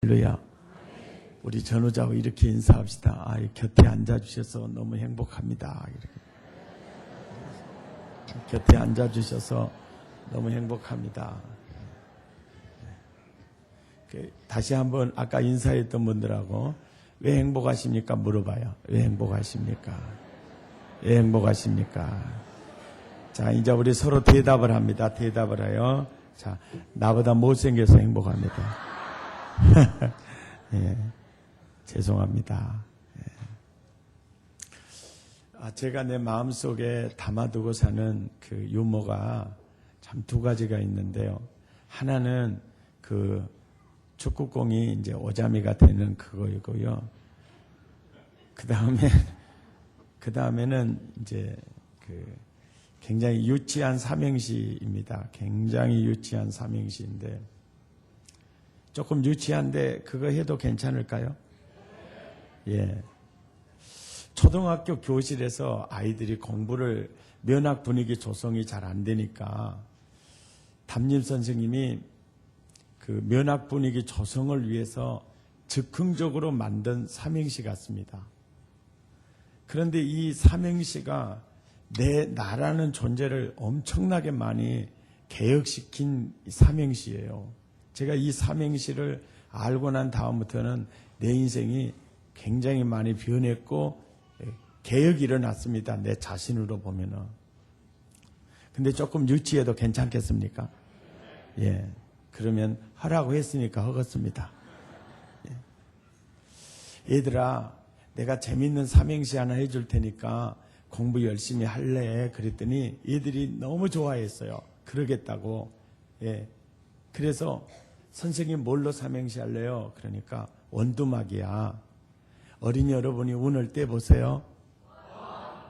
할렐루야. 우리 전우자하고 이렇게 인사합시다. 곁에 앉아주셔서 너무 행복합니다. 이렇게. 곁에 앉아주셔서 너무 행복합니다. 다시 한번 아까 인사했던 분들하고 왜 행복하십니까? 물어봐요. 왜 행복하십니까? 왜 행복하십니까? 자, 이제 우리 서로 대답을 합니다. 대답을 해요. 자, 나보다 못생겨서 행복합니다. 예, 죄송합니다. 예. 제가 내 마음속에 담아두고 사는 그 유머가 참 두 가지가 있는데요. 하나는 그 축구공이 이제 오자미가 되는 그거이고요. 그 다음에는 이제 그 굉장히 유치한 삼행시입니다. 굉장히 유치한 삼행시인데 조금 유치한데 그거 해도 괜찮을까요? 예. 초등학교 교실에서 아이들이 공부를 면학 분위기 조성이 잘 안 되니까 담임 선생님이 그 면학 분위기 조성을 위해서 즉흥적으로 만든 삼행시 같습니다. 그런데 이 삼행시가 나라는 존재를 엄청나게 많이 개혁시킨 삼행시예요. 제가 이 삼행시를 알고 난 다음부터는 내 인생이 굉장히 많이 변했고 개혁이 일어났습니다. 내 자신으로 보면은. 근데 조금 유치해도 괜찮겠습니까? 예. 그러면 하라고 했으니까 하겠습니다. 예. 얘들아, 내가 재밌는 삼행시 하나 해줄 테니까 공부 열심히 할래. 그랬더니 얘들이 너무 좋아했어요. 그러겠다고. 예. 그래서 선생님 뭘로 삼행시 할래요? 그러니까 원두막이야. 어린이 여러분이 운을 떼보세요.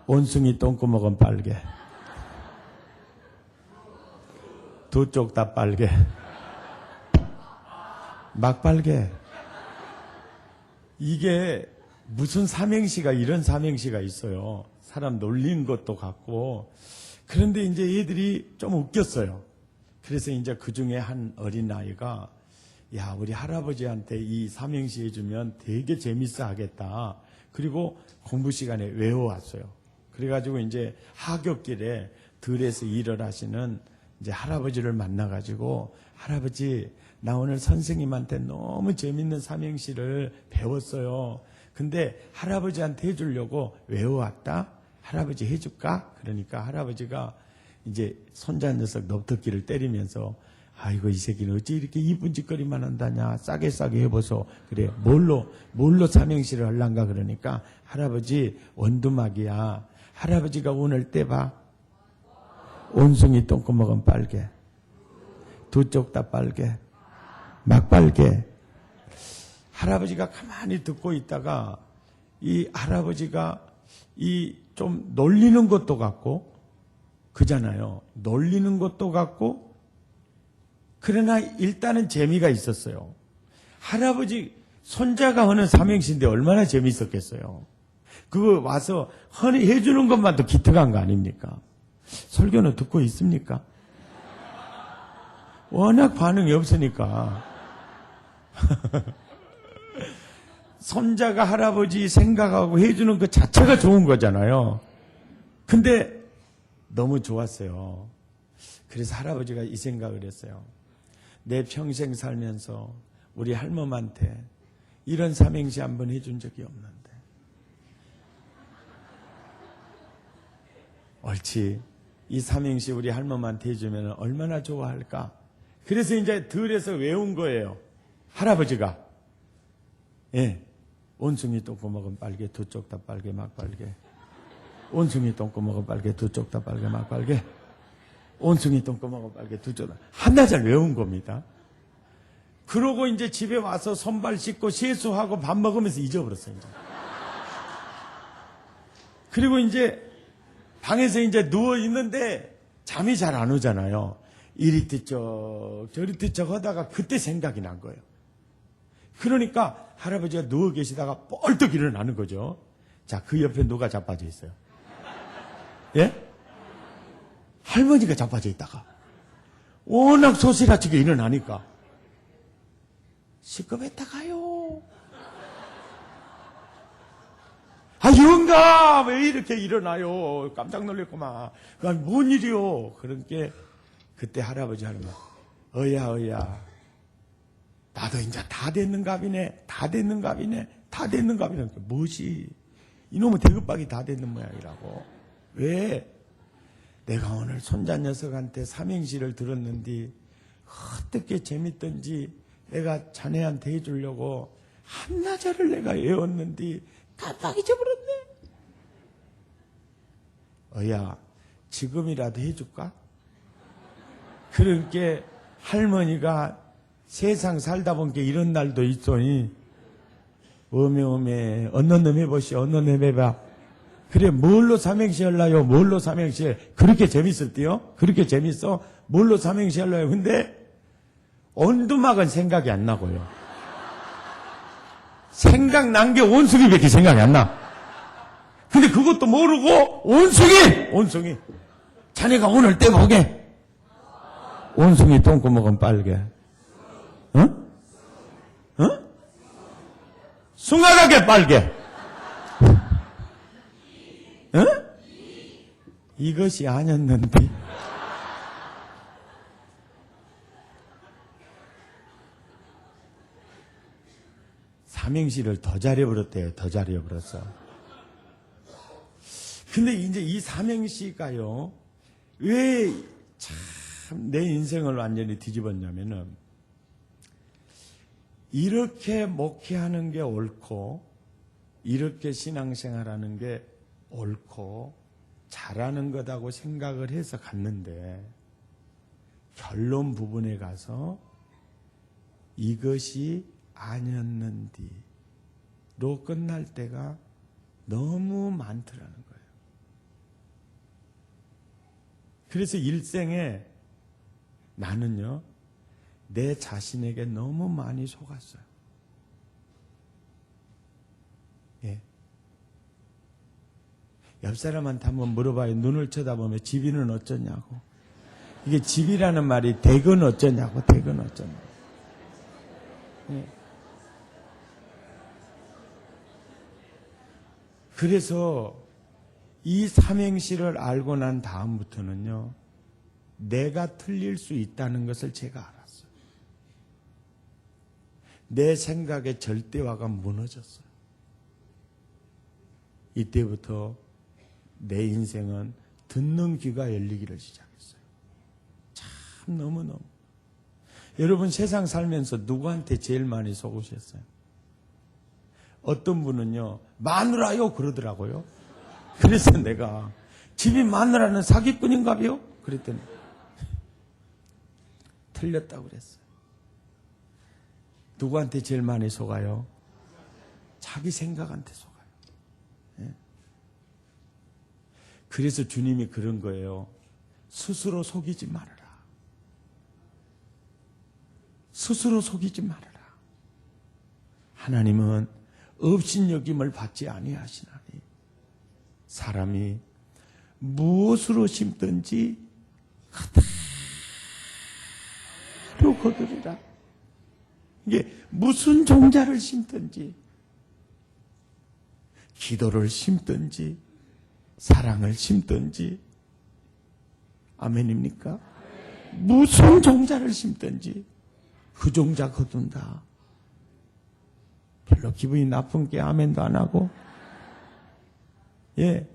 원숭이 똥구멍은 빨개. 두 쪽 다 빨개. 막 빨개. 이게 무슨 삼행시가 이런 삼행시가 있어요. 사람 놀리는 것도 같고. 그런데 이제 얘들이 좀 웃겼어요. 그래서 이제 그 중에 한 어린아이가 야, 우리 할아버지한테 이 삼행시 해주면 되게 재밌어 하겠다. 그리고 공부 시간에 외워왔어요. 그래가지고 이제 하굣길에 들에서 일을 하시는 이제 할아버지를 만나가지고 할아버지, 나 오늘 선생님한테 너무 재밌는 삼행시를 배웠어요. 근데 할아버지한테 해주려고 외워왔다? 할아버지 해줄까? 그러니까 할아버지가 이제 손자 녀석 넙떡기를 때리면서 아이고 이 새끼는 어찌 이렇게 이쁜 짓거리만 한다냐 싸게 해보소. 그래 뭘로 삼행시를 할란가 그러니까 할아버지 원두막이야. 할아버지가 운을 떼봐. 원숭이 똥구멍은 빨개. 두 쪽 다 빨개. 막 빨개. 할아버지가 가만히 듣고 있다가 이 할아버지가 이 좀 놀리는 것도 같고 그잖아요. 놀리는 것도 같고 그러나 일단은 재미가 있었어요. 할아버지 손자가 하는 삼행시인데 얼마나 재미있었겠어요. 그거 와서 해주는 것만도 기특한 거 아닙니까? 설교는 듣고 있습니까? 워낙 반응이 없으니까. 손자가 할아버지 생각하고 해주는 것 자체가 좋은 거잖아요. 근데 너무 좋았어요. 그래서 할아버지가 이 생각을 했어요. 내 평생 살면서 우리 할멈한테 이런 삼행시 한번 해준 적이 없는데. 옳지. 이 삼행시 우리 할멈한테 해주면 얼마나 좋아할까. 그래서 이제 들에서 외운 거예요. 할아버지가. 예. 원숭이 똥구멍은 빨개. 두 쪽 다 빨개. 막 빨개. 원숭이 똥구멍은 빨개. 두 쪽 다 빨개. 막 빨개. 원숭이 똥구멍은 빨개. 두 쪽 다. 한나절 외운 겁니다. 그러고 이제 집에 와서 손발 씻고 세수하고 밥 먹으면서 잊어버렸어요. 이제. 그리고 이제 방에서 이제 누워 있는데 잠이 잘 안 오잖아요. 이리 뒤쩍 저리 뒤쩍 하다가 그때 생각이 난 거예요. 그러니까 할아버지가 누워 계시다가 뻘떡 일어나는 거죠. 자, 그 옆에 누가 자빠져 있어요? 예? 할머니가 자빠져 있다가 워낙 소시라치게 일어나니까 시급했다 가요. 아, 영감, 왜 이렇게 일어나요? 깜짝 놀랐구만. 뭔 일이요? 그러니까 그때 할아버지 하는 말, 어야. 나도 이제 다 됐는 갑이네. 뭐지? 이놈의 대급박이 다 됐는 모양이라고. 왜? 내가 오늘 손자 녀석한테 삼행시를 들었는데 어떻게 재밌던지 내가 자네한테 해주려고 한나절을 내가 외웠는데 깜빡 잊어버렸네. 어야, 지금이라도 해줄까? 그러니까 할머니가 세상 살다 본 게 이런 날도 있더니 어메 어느 놈 해보시오. 어느 놈 해봐. 그래, 뭘로 삼행시 할라요? 뭘로 삼행시 해? 그렇게 재밌었대요? 그렇게 재밌어? 뭘로 삼행시 할라요? 근데 온두막은 생각이 안 나고요. 생각난 게 원숭이밖에 생각이 안 나. 근데 그것도 모르고 원숭이. 자네가 오늘 떼보게. 원숭이 똥구멍은 빨개. 응? 숭아가게 빨개. 응? 이것이 아니었는데. 삼행시를 더 잘해버렸대요. 더 잘해버렸어. 근데 이제 이 삼행시가요, 왜 참 내 인생을 완전히 뒤집었냐면은, 이렇게 목회하는 게 옳고, 이렇게 신앙생활하는 게 옳고, 잘하는 거다고 생각을 해서 갔는데, 결론 부분에 가서 이것이 아니었는디로 끝날 때가 너무 많더라는 거예요. 그래서 일생에 나는요, 내 자신에게 너무 많이 속았어요. 예. 옆 사람한테 한번 물어봐요. 눈을 쳐다보면 집이는 어쩌냐고. 이게 집이라는 말이 댁은 어쩌냐고. 예. 그래서 이 삼행시를 알고 난 다음부터는요, 내가 틀릴 수 있다는 것을 제가 알았어요. 내 생각의 절대화가 무너졌어요. 이때부터 내 인생은 듣는 귀가 열리기를 시작했어요. 참 너무너무. 여러분, 세상 살면서 누구한테 제일 많이 속으셨어요? 어떤 분은요, 마누라요 그러더라고요. 그래서 내가 집이 마누라는 사기꾼인가요? 그랬더니 틀렸다고 그랬어요. 누구한테 제일 많이 속아요? 자기 생각한테 속아요. 예. 그래서 주님이 그런 거예요. 스스로 속이지 말아라. 스스로 속이지 말아라. 하나님은 업신여김을 받지 아니하시나니 사람이 무엇으로 심든지 그대로 거두리라. 이게 무슨 종자를 심든지, 기도를 심든지 사랑을 심든지, 아멘입니까? 무슨 종자를 심든지 그 종자 거둔다. 별로 기분이 나쁜 게 아멘도 안 하고, 예,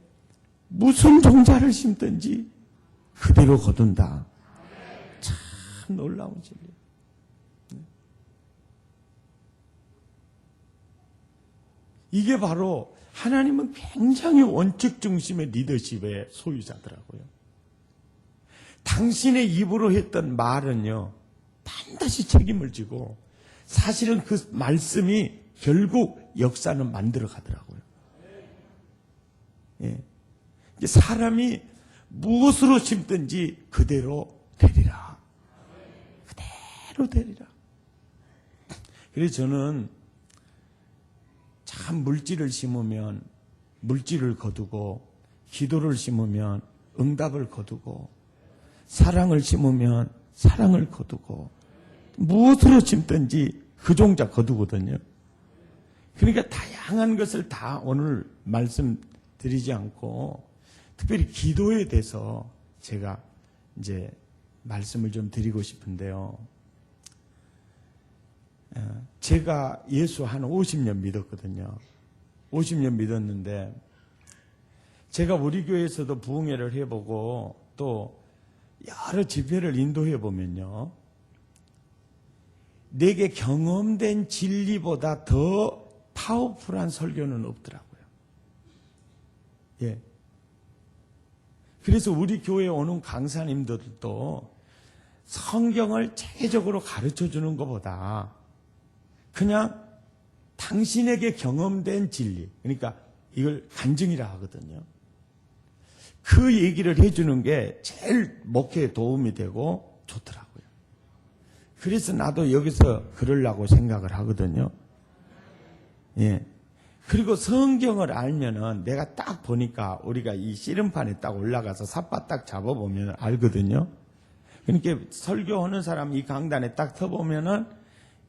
무슨 종자를 심든지 그대로 거둔다. 참 놀라운 진리. 이게 바로 하나님은 굉장히 원칙 중심의 리더십의 소유자더라고요. 당신의 입으로 했던 말은요, 반드시 책임을 지고 사실은 그 말씀이 결국 역사는 만들어 가더라고요. 예. 사람이 무엇으로 심든지 그대로 되리라. 그대로 되리라. 그래서 저는 참 물질을 심으면 물질을 거두고, 기도를 심으면 응답을 거두고, 사랑을 심으면 사랑을 거두고, 무엇으로 심든지 그 종자 거두거든요. 그러니까 다양한 것을 다 오늘 말씀드리지 않고 특별히 기도에 대해서 제가 이제 말씀을 좀 드리고 싶은데요. 제가 예수 한 50년 믿었거든요. 50년 믿었는데 제가 우리 교회에서도 부흥회를 해보고 또 여러 집회를 인도해 보면요. 내게 경험된 진리보다 더 파워풀한 설교는 없더라고요. 예. 그래서 우리 교회에 오는 강사님들도 성경을 체계적으로 가르쳐 주는 것보다 그냥 당신에게 경험된 진리, 그러니까 이걸 간증이라 하거든요. 그 얘기를 해주는 게 제일 목회에 도움이 되고 좋더라고요. 그래서 나도 여기서 그러려고 생각을 하거든요. 예. 그리고 성경을 알면은 내가 딱 보니까 우리가 이 씨름판에 딱 올라가서 삿바 딱 잡아보면 알거든요. 그러니까 설교하는 사람 이 강단에 딱 서보면은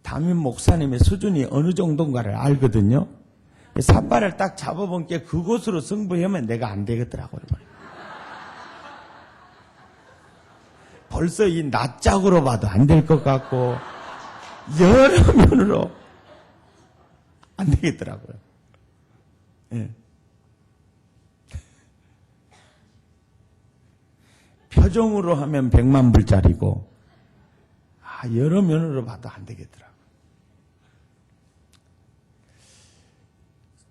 담임 목사님의 수준이 어느 정도인가를 알거든요. 삿바를 딱 잡아본 게 그곳으로 승부하면 내가 안 되겠더라고요. 벌써 이 낯짝으로 봐도 안 될 것 같고 여러 면으로 안 되겠더라고요. 예. 표정으로 하면 100만 불짜리고 여러 면으로 봐도 안 되겠더라고요.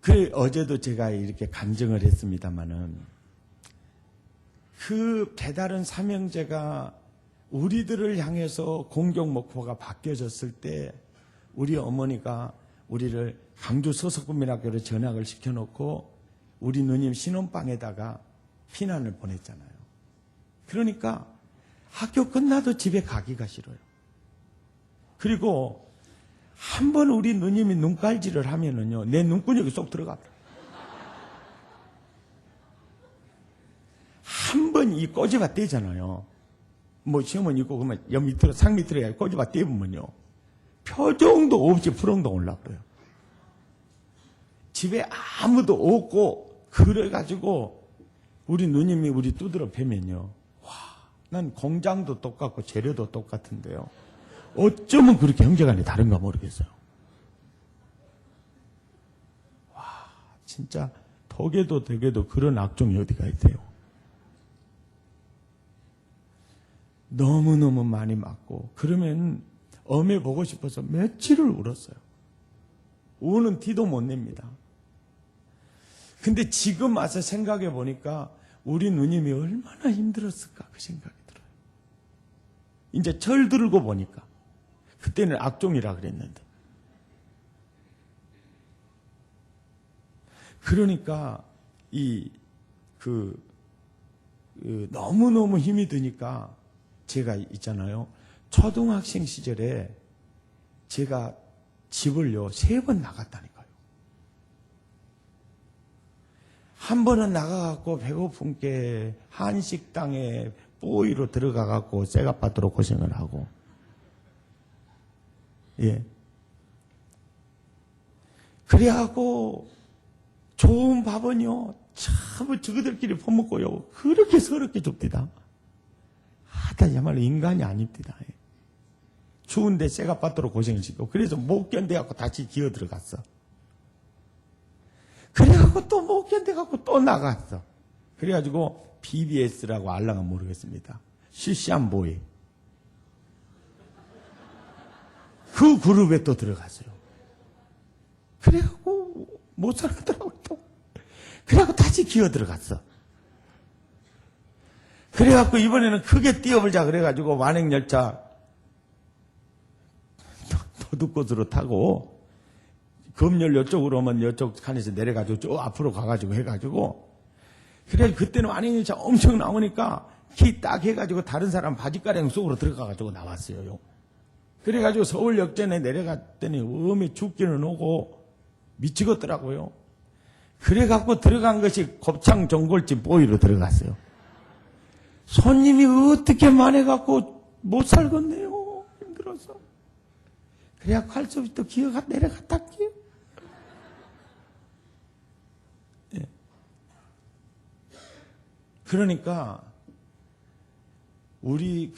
그 어제도 제가 이렇게 간증을 했습니다마는 그 배다른 삼형제가 우리들을 향해서 공격 목표가 바뀌어졌을 때 우리 어머니가 우리를 강주 서석구민학교로 전학을 시켜놓고 우리 누님 신혼방에다가 피난을 보냈잖아요. 그러니까 학교 끝나도 집에 가기가 싫어요. 그리고 한 번 우리 누님이 눈깔질을 하면은요, 내 눈구녕이 쏙 들어가 버려요. 한 번 이 꼬집어 떼잖아요. 뭐 시험은 있고 그러면 옆 밑으로 상 밑으로 꼬집어 떼보면요, 표정도 없이 푸렁덩 올라버려요. 집에 아무도 없고 그래가지고 우리 누님이 우리 두드러 패면요, 와, 난 공장도 똑같고 재료도 똑같은데요, 어쩌면 그렇게 형제간에 다른가 모르겠어요. 와, 진짜 덕에도 덕에도 그런 악종이 어디가 있어요. 너무너무 많이 맞고 그러면 엄해 보고 싶어서 며칠을 울었어요. 우는 티도 못 냅니다. 근데 지금 와서 생각해 보니까 우리 누님이 얼마나 힘들었을까 그 생각이 들어요. 이제 철 들고 보니까 그때는 악종이라 그랬는데. 그러니까 너무너무 힘이 드니까 제가 있잖아요. 초등학생 시절에 제가 집을요 3번 나갔다니까요. 한 번은 나가갖고 배고픈 게 한식당에 뽀이로 들어가갖고 쇠갑밭으로 고생을 하고, 예. 그래갖고 좋은 밥은요 참 저거들끼리 퍼먹고요 그렇게 서럽게 줍디다. 다야말로 인간이 아닙니다. 추운데 쇠갑밭으로 고생을 시키고 그래서 못 견뎌갖고 다시 기어 들어갔어. 그래갖고 또 못 견뎌갖고 또 나갔어. 그래가지고 BBS라고 알랑은 모르겠습니다. 시시한보이 그 그룹에 또 들어갔어요. 그래갖고 못 살겠더라고 또. 그래갖고 다시 기어 들어갔어. 그래갖고 이번에는 크게 뛰어보자 그래가지고 완행열차 도둑곳으로 타고 검열 이쪽으로 오면 이쪽 칸에서 내려가지고 쭉 앞으로 가가지고 해가지고, 그래 그때는 완행열차 엄청 나오니까 키 딱 해가지고 다른 사람 바지가랑 속으로 들어가가지고 나왔어요. 그래가지고 서울역전에 내려갔더니 음이 죽기는 오고 미치겠더라고요. 그래갖고 들어간 것이 곱창 전골집 보이로 들어갔어요. 손님이 어떻게 만해갖고 못 살겠네요. 힘들어서. 그래야 칼수부터 기어가 내려갔다. 예. 그러니까 우리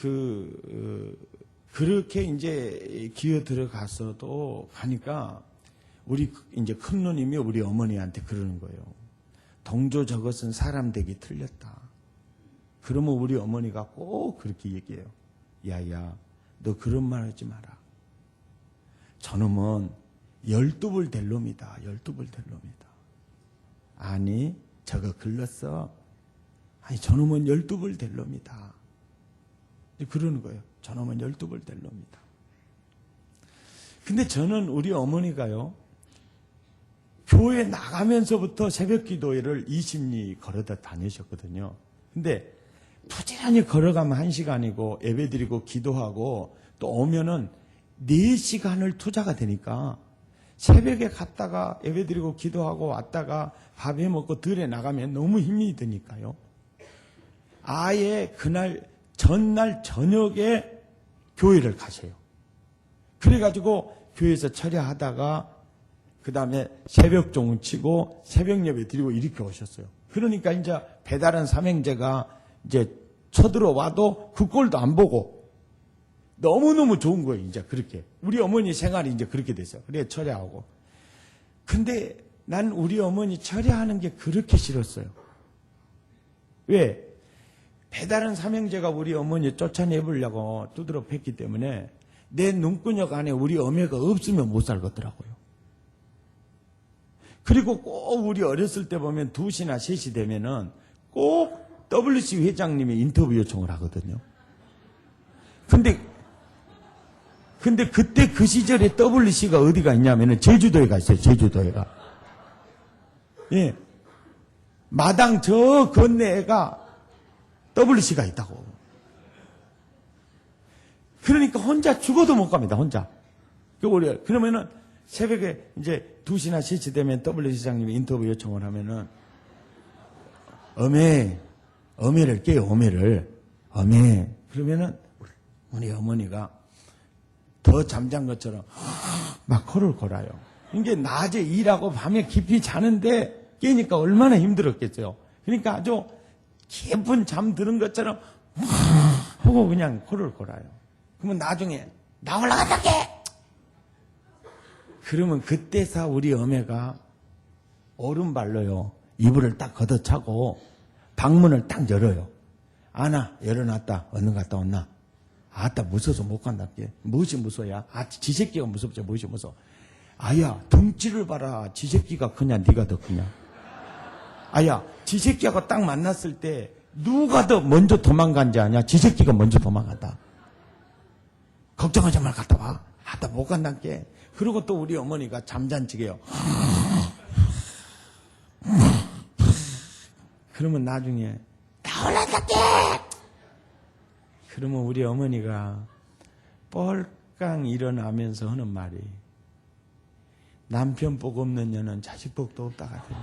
그렇게 이제 기어 들어가서도 가니까 우리 이제 큰 누님이 우리 어머니한테 그러는 거예요. 동조 저것은 사람 되기 틀렸다. 그러면 우리 어머니가 꼭 그렇게 얘기해요. 야야, 너 그런 말 하지 마라. 저놈은 12불 될 놈이다. 12불 될 놈이다. 아니, 저거 글렀어. 아니, 저놈은 12불 될 놈이다. 그러는 거예요. 저놈은 12불 될 놈이다. 근데 저는 우리 어머니가요, 교회 나가면서부터 새벽 기도회를 20리 걸어다 다니셨거든요. 근데 부지런히 걸어가면 1시간이고 예배 드리고 기도하고 또 오면은 4시간을 투자가 되니까 새벽에 갔다가 예배 드리고 기도하고 왔다가 밥 해 먹고 들에 나가면 너무 힘이 드니까요. 아예 그날 전날 저녁에 교회를 가세요. 그래가지고 교회에서 철야하다가 그 다음에 새벽 종을 치고 새벽 예배 드리고 이렇게 오셨어요. 그러니까 이제 배달한 삼형제가 이제 쳐들어와도 그 꼴도 안 보고 너무너무 좋은 거예요. 이제 그렇게. 우리 어머니 생활이 이제 그렇게 됐어요. 그래 철야하고. 근데 난 우리 어머니 철야하는 게 그렇게 싫었어요. 왜? 배달한 삼형제가 우리 어머니 쫓아내보려고 두드러 팼기 때문에 내 눈구녕 안에 우리 어머니가 없으면 못 살겠더라고요. 그리고 꼭 우리 어렸을 때 보면 2시나 3시 되면은 꼭 WC 회장님이 인터뷰 요청을 하거든요. 근데 그때 그 시절에 WC가 어디가 있냐면은 제주도에 가 있어요. 제주도에가. 예. 마당 저 건네가 WC가 있다고. 그러니까 혼자 죽어도 못 갑니다. 혼자. 그러면은 새벽에 이제 2시나 3시 되면 WC 회장님이 인터뷰 요청을 하면은 어메를 깨요. 어메. 그러면은 우리 어머니가 더 잠잔 것처럼 막 코를 골아요. 이게 낮에 일하고 밤에 깊이 자는데 깨니까 얼마나 힘들었겠어요. 그러니까 아주 깊은 잠 드는 것처럼 하고 그냥 코를 골아요. 그러면 나중에 나 올라갔다 깨! 그러면 그때서 우리 어메가 오른발로요. 이불을 딱 걷어차고 방문을 딱 열어요. 아나 열어놨다. 어느 갔다 왔나? 아따 무서워서 못 간다. 무엇이 무서워야? 지 새끼가 무섭죠. 무엇이 무서워? 아야 덩치를 봐라. 지 새끼가 크냐 네가 더 크냐? 아야 지 새끼하고 딱 만났을 때 누가 더 먼저 도망간지 아냐? 지 새끼가 먼저 도망간다. 걱정하지 말 갔다 와. 아따 못 간다께. 그리고 또 우리 어머니가 잠잔치게요. 그러면 나중에 나 올라갈게. 그러면 우리 어머니가 뻘깡 일어나면서 하는 말이 남편 복 없는 년은 자식 복도 없다 하더니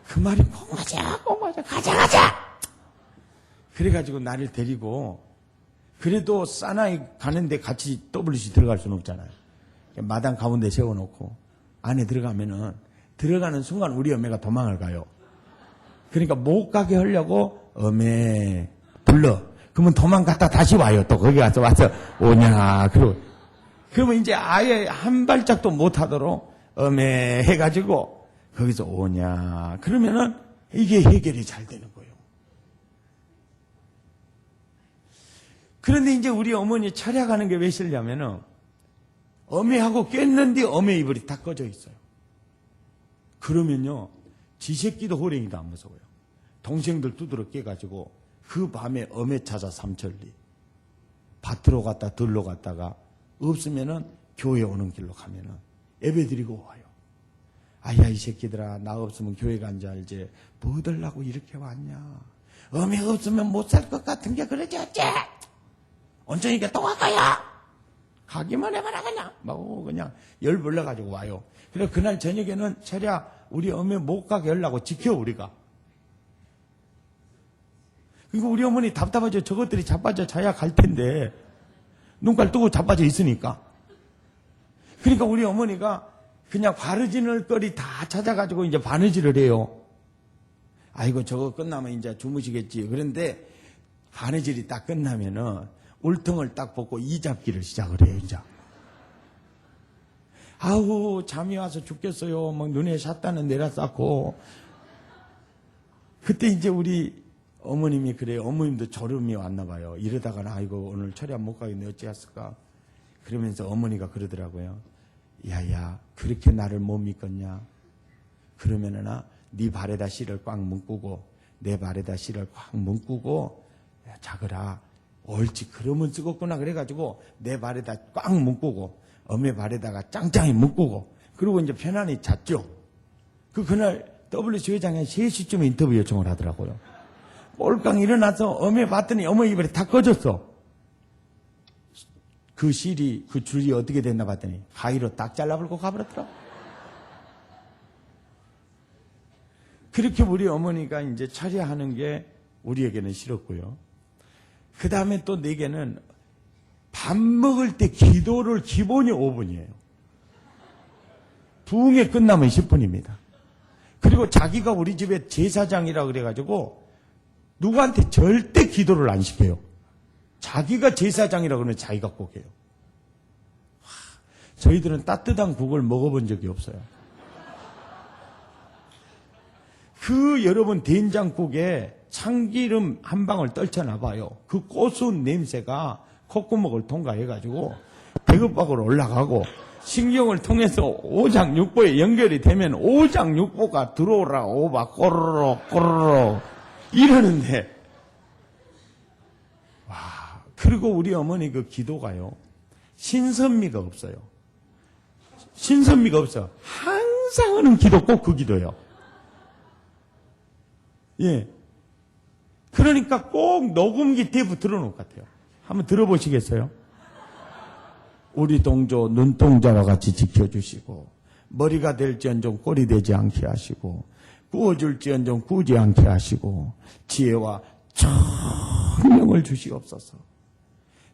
그 말이 꼭 맞아. 가자. 그래가지고 나를 데리고 그래도 사나이 가는데 같이 WC 들어갈 수는 없잖아요. 마당 가운데 세워놓고 안에 들어가면은 들어가는 순간 우리 어머니가 도망을 가요. 그러니까 못 가게 하려고 어메 불러. 그러면 도망갔다 다시 와요. 또 거기 와서 오냐. 그러면 이제 아예 한 발짝도 못 하도록 어메 해가지고 거기서 오냐. 그러면은 이게 해결이 잘 되는 거예요. 그런데 이제 우리 어머니 철야가는 게 왜 싫냐면은 어메하고 깼는데 어메 이불이 다 꺼져 있어요. 그러면요. 지 새끼도 호랭이도 안 무서워요. 동생들 두드러 깨가지고 그 밤에 어메 찾아 삼천리 밭으로 갔다 들로 갔다가 없으면은 교회 오는 길로 가면은 예배 드리고 와요. 아야 이 새끼들아 나 없으면 교회 간 줄 알지 뭐 들라고 이렇게 왔냐. 어메 없으면 못 살 것 같은 게 그러지 어째. 온전히게 또 갈 거야. 가기만 해봐라 그냥. 막 그냥 열 불러가지고 와요. 그래서 그날 저녁에는 철야 우리 어머니 못 가게 하려고 지켜 우리가. 그리고 우리 어머니 답답하죠. 저것들이 자빠져 자야 갈 텐데 눈깔 뜨고 자빠져 있으니까. 그러니까 우리 어머니가 그냥 바느질 거리 다 찾아가지고 이제 바느질을 해요. 아이고, 저거 끝나면 이제 주무시겠지. 그런데 바느질이 딱 끝나면은 울통을 딱 벗고 이잡기를 시작을 해요, 이제. 아우, 잠이 와서 죽겠어요. 막 눈에 샷단은 내려쌌고. 그때 이제 우리 어머님이 그래요. 어머님도 졸음이 왔나 봐요. 이러다가는 아이고, 오늘 철야 못 가겠네. 어찌했을까. 그러면서 어머니가 그러더라고요. 야야, 그렇게 나를 못 믿겠냐. 그러면은 네 발에다 실을 꽉 묶고 내 발에다 실을 꽉 묶고 자거라. 옳지, 그러면 쓰겠구나. 그래가지고 내 발에다 꽉 묶고 어머니 발에다가 짱짱히 묶고 그리고 이제 편안히 잤죠. 그날 WC 회장에 3시쯤에 인터뷰 요청을 하더라고요. 꼴깡 일어나서 어머니 봤더니 어머니 이발이 다 꺼졌어. 그 실이, 그 줄이 어떻게 됐나 봤더니 가위로 딱 잘라버리고 가버렸더라. 그렇게 우리 어머니가 이제 처리하는 게 우리에게는 싫었고요. 그 다음에 또 내게는 밥 먹을 때 기도를 기본이 5분이에요. 부흥회 끝나면 10분입니다. 그리고 자기가 우리 집에 제사장이라 그래가지고 누구한테 절대 기도를 안 시켜요. 자기가 제사장이라 그러면 자기가 꼭 해요. 저희들은 따뜻한 국을 먹어본 적이 없어요. 그 여러분 된장국에 참기름 한 방울 떨쳐놔봐요. 그 고소한 냄새가 콧구멍을 통과해가지고 배급박으로 올라가고 신경을 통해서 오장육부에 연결이 되면 오장육부가 들어오라 오바 꼬르륵 꼬르륵 이러는데 와, 그리고 우리 어머니 그 기도가요 신선미가 없어요. 신선미가 없어. 항상 하는 기도 꼭 그 기도예요. 예. 그러니까 꼭 녹음기 테이프 들어놓을 것 같아요. 한번 들어보시겠어요? 우리 동조 눈동자와 같이 지켜주시고 머리가 될지언정 꼴이 되지 않게 하시고 구워줄지언정 구지 않게 하시고 지혜와 청명을 주시옵소서.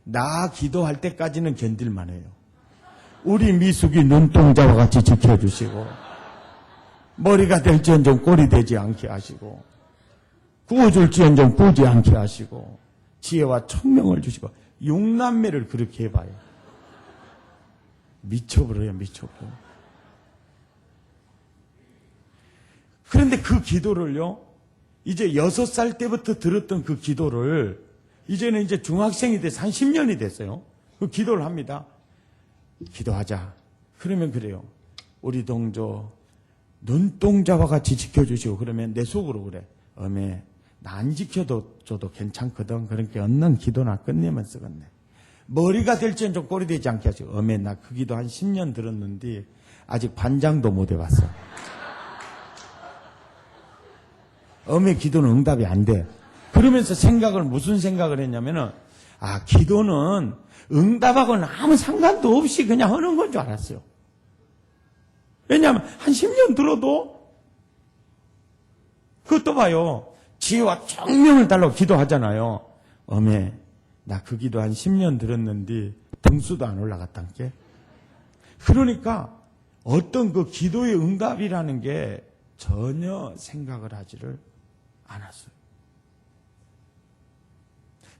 나 기도할 때까지는 견딜만 해요. 우리 미숙이 눈동자와 같이 지켜주시고 머리가 될지언정 꼴이 되지 않게 하시고 구워줄지언정 구지 않게 하시고 지혜와 청명을 주시고 육남매를 그렇게 해봐요. 미쳐버려요. 미쳐버려요. 그런데 그 기도를요 이제 6살 때부터 들었던 그 기도를 이제는 이제 중학생이 돼서 한 10년이 됐어요. 그 기도를 합니다. 기도하자. 그러면 그래요. 우리 동조 눈동자와 같이 지켜주시고 그러면 내 속으로 그래. 어메 나 안 지켜줘도 괜찮거든. 그러니까 얻는 기도나 끝내면 쓰겠네. 머리가 될지언정 꼴이 되지 않게 하시고 어메 나 그 기도 한 10년 들었는데 아직 반장도 못 해봤어. 어메 기도는 응답이 안 돼. 그러면서 무슨 생각을 했냐면은 기도는 응답하고는 아무 상관도 없이 그냥 하는 건 줄 알았어요. 왜냐하면 한 10년 들어도 그것도 봐요. 지혜와 청명을 달라고 기도하잖아요. 어메 나 그 기도 한 10년 들었는데 등수도 안 올라갔단 게. 그러니까 어떤 그 기도의 응답이라는 게 전혀 생각을 하지를 않았어요.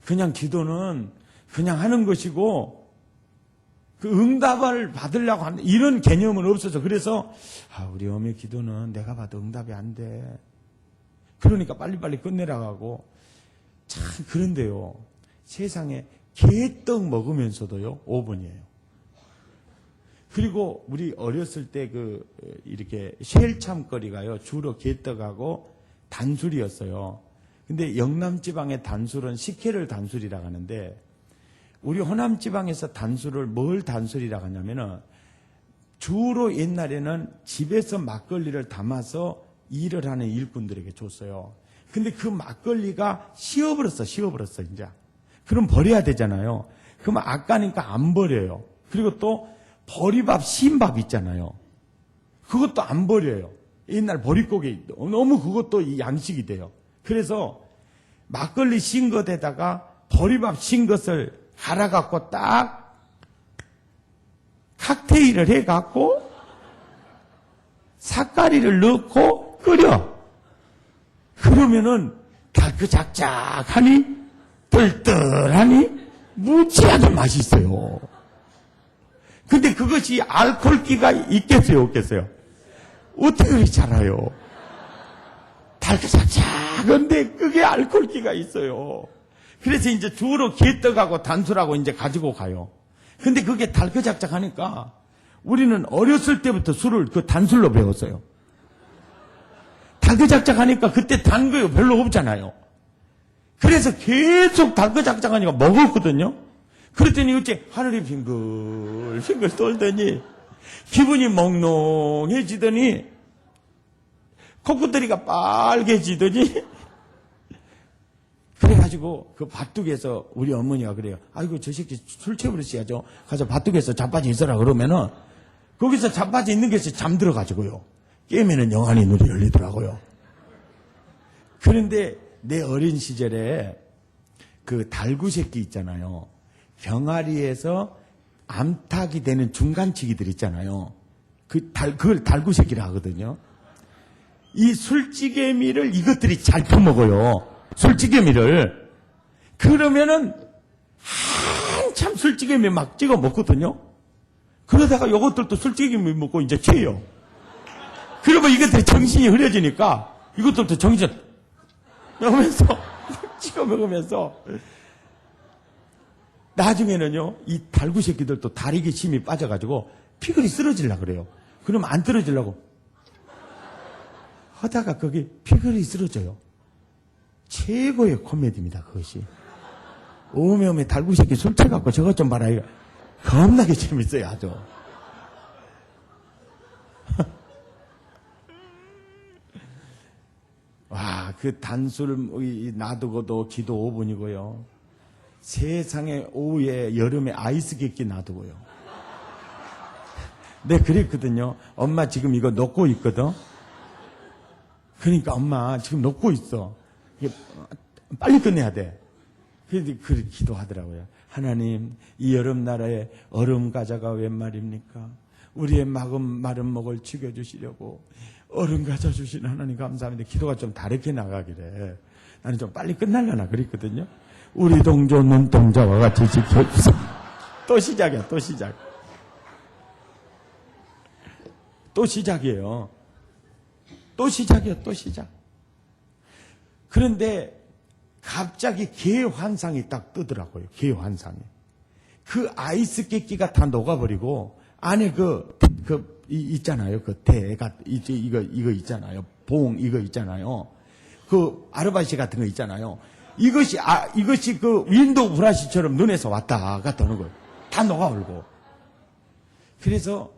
그냥 기도는 그냥 하는 것이고 그 응답을 받으려고 하는 이런 개념은 없어서 그래서 우리 어머니 기도는 내가 봐도 응답이 안 돼. 그러니까 빨리빨리 끝내라고 하고 참 그런데요. 세상에 개떡 먹으면서도요 5분이에요. 그리고 우리 어렸을 때 이렇게 쉘참거리가요 주로 개떡하고 단술이었어요. 근데 영남지방의 단술은 식혜를 단술이라고 하는데 우리 호남지방에서 단술을 뭘 단술이라고 하냐면은 주로 옛날에는 집에서 막걸리를 담아서 일을 하는 일꾼들에게 줬어요. 근데 그 막걸리가 식어버렸어 이제. 그럼 버려야 되잖아요. 그럼 아까니까 안 버려요. 그리고 또 보리밥, 신밥 있잖아요. 그것도 안 버려요. 옛날 보릿고개 너무 그것도 양식이 돼요. 그래서 막걸리 신 것에다가 보리밥 신 것을 갈아갖고 딱 칵테일을 해갖고 삿가리를 넣고 끓여. 그러면은 달그작작하니 뜰뜰하니 무지하게 맛있어요. 근데 그것이 알코올기가 있겠어요, 없겠어요? 어떻게 그렇게 잘 알아요? 달그작작한데 그게 알코올기가 있어요. 그래서 이제 주로 개떡하고 단술하고 이제 가지고 가요. 근데 그게 달그작작하니까 우리는 어렸을 때부터 술을 그 단술로 배웠어요. 달그작작하니까 그때 단 거 별로 없잖아요. 그래서 계속 달그작작하니까 먹었거든요. 그랬더니 어째 하늘이 빙글빙글 돌더니 기분이 몽롱해지더니 코끝다리가 빨개지더니 그래가지고 그 밭둑에서 우리 어머니가 그래요. 아이고 저 새끼 술 취해버렸어야죠. 가서 밭둑에서 자빠져 있어라 그러면은 거기서 자빠져 있는 게 잠들어가지고요. 깨면은 영안이 눈이 열리더라고요. 그런데 내 어린 시절에 그 달구 새끼 있잖아요. 병아리에서 암탉이 되는 중간치기들 있잖아요. 그걸 달구 새끼라 하거든요. 이 술찌개미를 이것들이 잘 퍼먹어요. 술찌개미를. 그러면은 한참 술찌개미 막 찍어 먹거든요. 그러다가 요것들도 술찌개미 먹고 이제 취해요. 그러면 이것들이 정신이 흐려지니까 이것들도 정신 먹으면서 찍어 먹으면서 나중에는요 이 달구 새끼들도 다리기 힘이 빠져가지고 피글이 쓰러지려고 그래요. 그러면 안 떨어지려고 하다가 거기 피글이 쓰러져요. 최고의 코미디입니다 그것이. 오메오메 달구 새끼 술 취해갖고 저것 좀 봐라. 이거 겁나게 재밌어요 아주. 와, 그 단술 놔두고도 기도 5분이고요. 세상에 오후에 여름에 아이스 객기 놔두고요. 네, 그랬거든요. 엄마 지금 이거 놓고 있거든. 그러니까 엄마 지금 놓고 있어. 이게 빨리 끝내야 돼. 그래서 그렇게 기도하더라고요. 하나님, 이 여름나라에 얼음 과자가 웬 말입니까? 우리의 마른 목을 죽여주시려고 얼음 과자 주신 하나님 감사합니다. 기도가 좀 다르게 나가기래. 나는 좀 빨리 끝날려나 그랬거든요. 우리 동조 눈동자와 같이 지켜주세요. 또 시작이야, 또 시작. 또 시작이에요. 또 시작이야, 또 시작. 그런데 갑자기 개 환상이 딱 뜨더라고요. 개 환상이. 그 아이스 깨끼가 다 녹아버리고 안에 있잖아요. 그 대가 이거 있잖아요. 봉 이거 있잖아요. 그 아르바이시 같은 거 있잖아요. 이것이 그 윈도우 브라시처럼 눈에서 왔다 갔다 오는 거예요. 다 녹아버리고. 그래서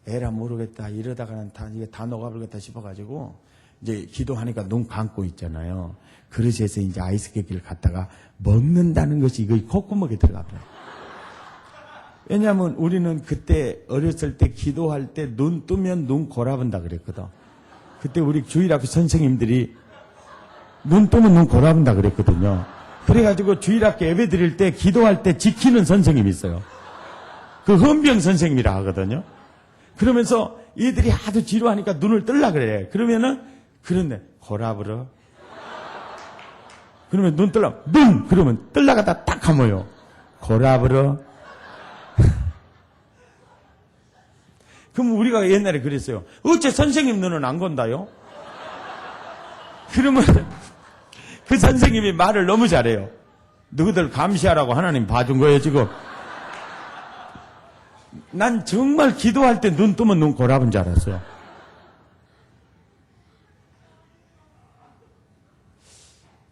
에라 모르겠다 이러다가는 이게 다 녹아버리겠다 싶어가지고 이제 기도하니까 눈 감고 있잖아요. 그릇에서 이제 아이스 깨끼를 갖다가 먹는다는 것이 이거 콧구멍에 들어가더라고요. 왜냐하면 우리는 그때 어렸을 때 기도할 때 눈 뜨면 눈 골아본다 그랬거든. 그때 우리 주일학교 선생님들이 눈 뜨면 눈 골아본다 그랬거든요. 그래가지고 주일학교 예배 드릴 때 기도할 때 지키는 선생님이 있어요. 그 헌병 선생님이라 하거든요. 그러면서 얘들이 하도 지루하니까 눈을 뜰라 그래. 그런데 골아버려. 그러면 눈 뜰라. 눈! 그러면 뜰라가다 딱 감아요. 골아버려. 그럼 우리가 옛날에 그랬어요. 어째 선생님 눈은 안 건다요? 그러면 그 선생님이 말을 너무 잘해요. 너희들 감시하라고 하나님 봐준 거예요 지금. 난 정말 기도할 때 눈 뜨면 눈 골아본 줄 알았어요.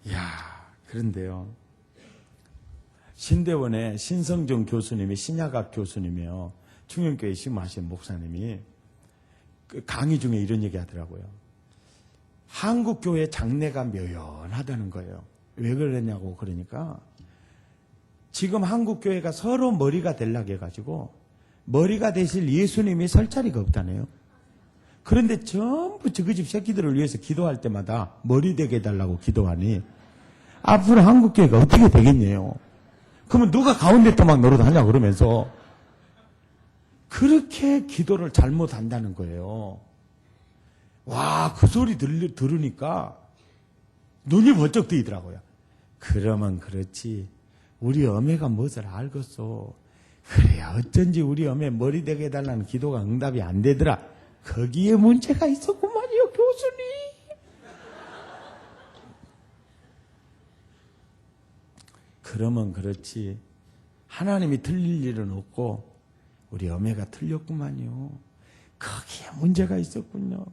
이야, 그런데요. 신대원의 신성종 교수님이 신약학 교수님이에요. 충영교회 심하신 목사님이 그 강의 중에 이런 얘기 하더라고요. 한국교회 장래가 묘연하다는 거예요. 왜 그러냐고 그러니까 지금 한국교회가 서로 머리가 되려고 해가지고 머리가 되실 예수님이 설 자리가 없다네요. 그런데 전부 그 집 새끼들을 위해서 기도할 때마다 머리 되게 해달라고 기도하니 앞으로 한국교회가 어떻게 되겠네요. 그러면 누가 가운데 또막 노릇하냐 그러면서 그렇게 기도를 잘못한다는 거예요. 와, 그 소리 들으니까 눈이 번쩍 뜨이더라고요. 그러면 그렇지. 우리 어매가 무엇을 알겠어. 그래야 어쩐지 우리 어매 머리 되게 해달라는 기도가 응답이 안 되더라. 거기에 문제가 있었구만요, 교수님. 그러면 그렇지. 하나님이 틀릴 일은 없고 우리 어매가 틀렸구만요. 거기에 문제가 있었군요.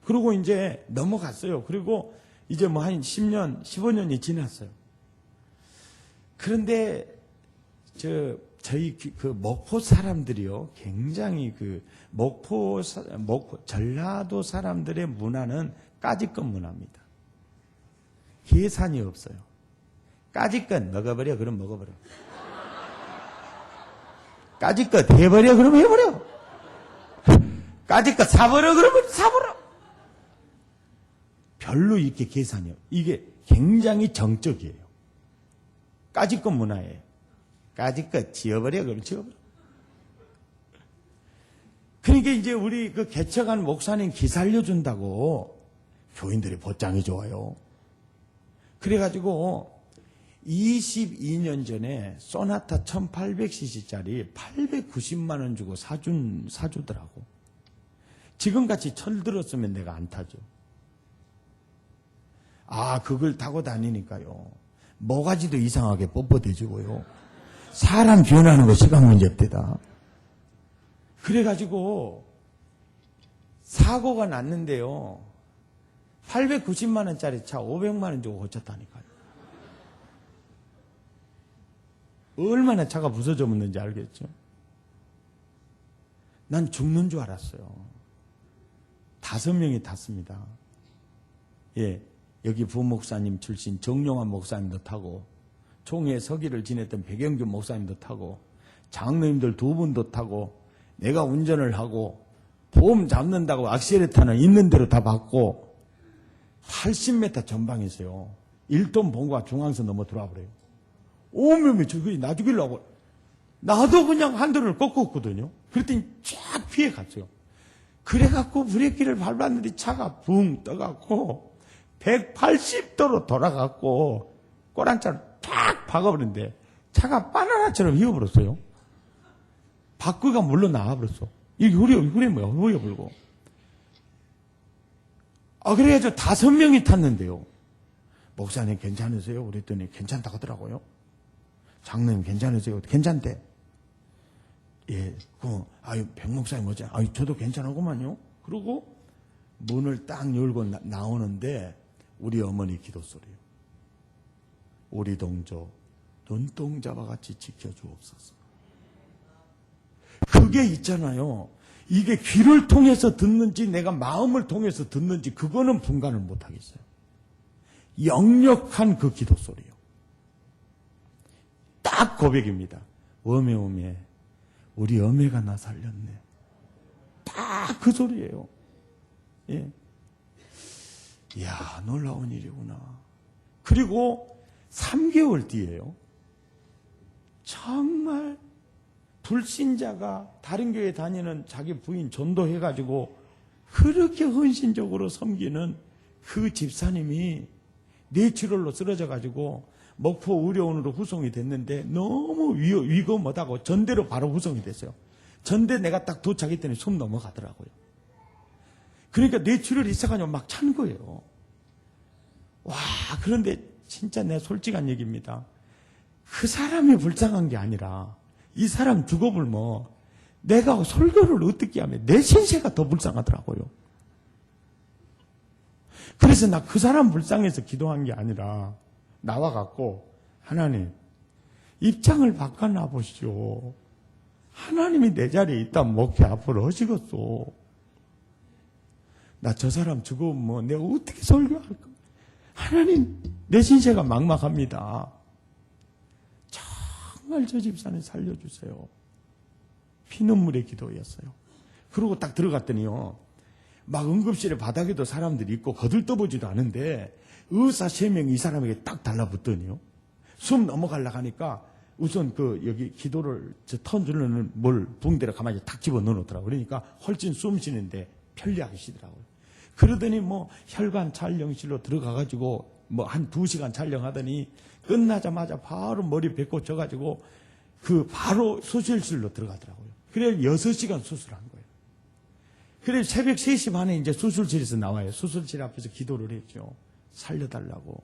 그리고 이제 넘어갔어요. 그리고 이제 뭐 한 10년, 15년이 지났어요. 그런데 저희 그 목포 사람들이요, 굉장히 그 목포 전라도 사람들의 문화는 까짓것 문화입니다. 계산이 없어요. 까짓것 먹어버려, 그럼 먹어버려. 까짓것 해버려, 그럼 해버려. 까짓것 사버려, 그러면 사버려. 별로 이렇게 계산이요. 이게 굉장히 정적이에요. 까짓것 문화예요. 까짓것 지어버려, 그럼 지어버려. 그러니까 이제 우리 그 개척한 목사님 기 살려준다고 교인들이 보장이 좋아요. 그래가지고 22년 전에 소나타 1800cc짜리 890만 원 주고 사주더라고. 지금같이 철 들었으면 내가 안 타죠. 아, 그걸 타고 다니니까요, 모가지도 이상하게 뻣뻣해지고요, 사람 변하는 거 시간 문제입니다. 그래가지고 사고가 났는데요, 890만 원짜리 차 500만 원 주고 고쳤다니까요. 얼마나 차가 부서졌는지 알겠죠? 난 죽는 줄 알았어요. 5명이 탔습니다. 예, 여기 부목사님 출신 정용환 목사님도 타고, 총회 서기를 지냈던 백영균 목사님도 타고, 장로님들 2분도 타고, 내가 운전을 하고, 보험 잡는다고 악셀레터는 있는 대로 다 받고, 80m 전방에서요, 1톤 봉과 중앙선 넘어 들어와 버려요. 오면 저기 나 죽이려고. 나도 그냥 한도를 꺾었거든요. 그랬더니 쫙 피해 갔어요. 그래갖고 브레이크를 밟았는데 차가 붕 떠갖고 180도로 돌아갔고 꼬란차를 탁 박아버렸는데 차가 바나나처럼 휘어버렸어요. 바퀴가 물러 나와버렸어. 이게 후레 뭐야? 휘어버리고. 그래가지고 5명이 탔는데요. 목사님 괜찮으세요? 그랬더니 괜찮다고 하더라고요. 장로님 괜찮으세요? 괜찮대. 예, 백 목사님 뭐지? 저도 괜찮하구만요. 그러고 문을 딱 열고 나오는데 우리 어머니 기도 소리요. 우리 동조 눈동자와 같이 지켜주옵소서. 그게 있잖아요. 이게 귀를 통해서 듣는지 내가 마음을 통해서 듣는지 그거는 분간을 못하겠어요. 역력한 그 기도 소리요. 딱 고백입니다. 어메 우리 어메가 나 살렸네. 딱 그 소리예요. 예. 이야, 놀라운 일이구나. 그리고 3개월 뒤에요, 정말 불신자가 다른 교회 다니는 자기 부인 전도해가지고 그렇게 헌신적으로 섬기는 그 집사님이 뇌출혈로 쓰러져가지고 목포 의료원으로 후송이 됐는데 너무 위고 못하고 전대로 바로 후송이 됐어요. 전대 내가 딱 도착했더니 숨 넘어가더라고요. 그러니까 뇌출혈이 있어가지고 막 찬 거예요. 와, 그런데 진짜 내가 솔직한 얘기입니다. 그 사람이 불쌍한 게 아니라 이 사람 죽어불면 내가 설교를 어떻게 하면 내 신세가 더 불쌍하더라고요. 그래서 나 그 사람 불쌍해서 기도한 게 아니라 나와갖고, 하나님 입장을 바꿔놔 보시오. 하나님이 내 자리에 있다면 목회 앞으로 하시겠소. 나 저 사람 죽으면 내가 어떻게 설교할까? 하나님, 내 신세가 막막합니다. 정말 저 집사님 살려주세요. 피눈물의 기도였어요. 그러고 딱 들어갔더니요, 막 응급실에 바닥에도 사람들이 있고 거들떠보지도 않은데 의사 3명이 이 사람에게 딱 달라붙더니요, 숨 넘어가려고 하니까 우선 여기 기도를 턴 줄로는 뭘 붕대를 가만히 탁 집어 넣어놓더라고요. 그러니까 훨씬 숨 쉬는데 편리하시더라고요. 그러더니 혈관 촬영실로 들어가가지고 한 2시간 촬영하더니 끝나자마자 바로 머리 뱉고 져가지고 바로 수술실로 들어가더라고요. 그래 6시간 수술한 거예요. 그래 새벽 3시 반에 이제 수술실에서 나와요. 수술실 앞에서 기도를 했죠. 살려달라고.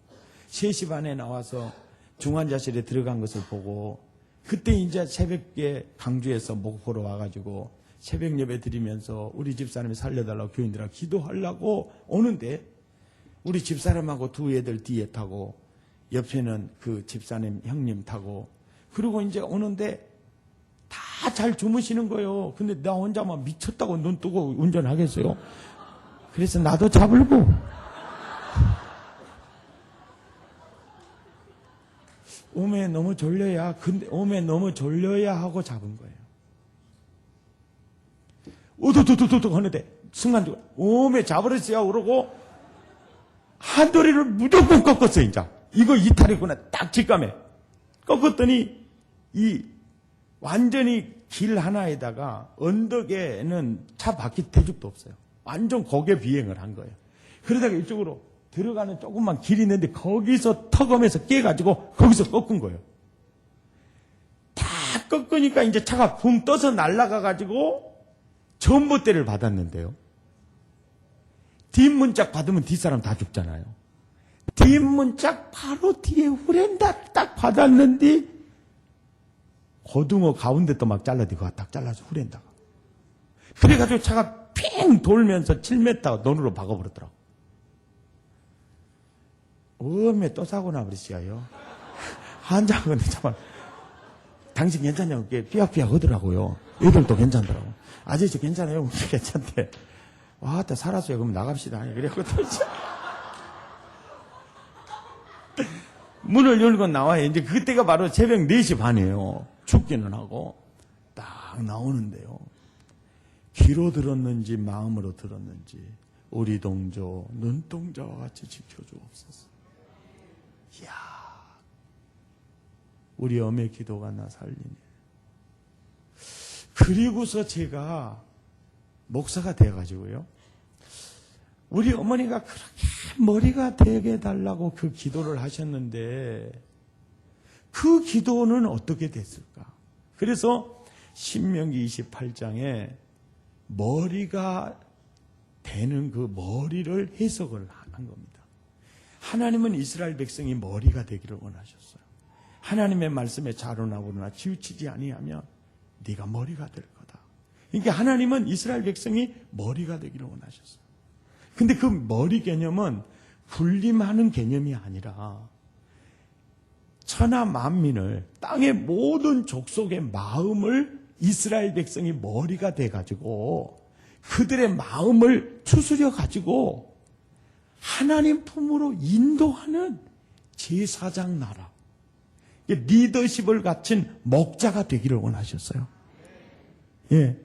3시 반에 나와서 중환자실에 들어간 것을 보고 그때 이제 새벽에 강주에서 목포로 와가지고 새벽 예배 드리면서 우리 집사람이 살려달라고 교인들하고 기도하려고 오는데 우리 집사람하고 2 애들 뒤에 타고 옆에는 그 집사님 형님 타고 그리고 이제 오는데 다 잘 주무시는 거예요. 근데 나 혼자만 미쳤다고 눈 뜨고 운전하겠어요. 그래서 나도 잡으려고 오메 너무 졸려야 하고 잡은 거예요. 우두두두두 하는데 순간적으로 오메 잡으랬어요 그러고 한도리를 무조건 꺾었어요. 이제 이거 이탈이구나 딱 직감에 꺾었더니 완전히 길 하나에다가 언덕에는 차 바퀴 대죽도 없어요. 완전 고개 비행을 한 거예요. 그러다가 이쪽으로 들어가는 조금만 길이 있는데 거기서 턱음에서 깨가지고 거기서 꺾은 거예요. 다 꺾으니까 이제 차가 붕 떠서 날아가가지고 전봇대를 받았는데요. 뒷문짝 받으면 뒷사람 다 죽잖아요. 뒷문짝 바로 뒤에 후렌다 딱 받았는데 고등어 가운데 또 막 잘라대고 딱 잘라서 후렌다가. 그래가지고 차가 핑 돌면서 7m 논으로 박아버렸더라고. 어메 또 사고 나버리시아요. 한장 근데 정말 당신 괜찮냐고 삐약삐약 하더라고요. 애들도 괜찮더라고. 아저씨 괜찮아요? 괜찮대. 와, 또 살았어요. 그럼 나갑시다. 그래갖고 문을 열고 나와요. 이제 그때가 바로 새벽 4시 반이에요. 춥기는 하고 딱 나오는데요. 귀로 들었는지 마음으로 들었는지 우리 동조 눈동자와 같이 지켜주옵소서. 이야, 우리 어머니 기도가 나 살리네. 그리고서 제가 목사가 돼가지고요. 우리 어머니가 그렇게 머리가 되게 달라고 그 기도를 하셨는데 그 기도는 어떻게 됐을까? 그래서 신명기 28장에 머리가 되는 그 머리를 해석을 한 겁니다. 하나님은 이스라엘 백성이 머리가 되기를 원하셨어요. 하나님의 말씀에 자로나오나 치우치지 아니하면 네가 머리가 될 거다. 그러니까 하나님은 이스라엘 백성이 머리가 되기를 원하셨어요. 근데 그 머리 개념은 군림하는 개념이 아니라 천하 만민을 땅의 모든 족속의 마음을 이스라엘 백성이 머리가 돼가지고 그들의 마음을 추스려 가지고 하나님 품으로 인도하는 제사장 나라, 리더십을 갖춘 목자가 되기를 원하셨어요. 예,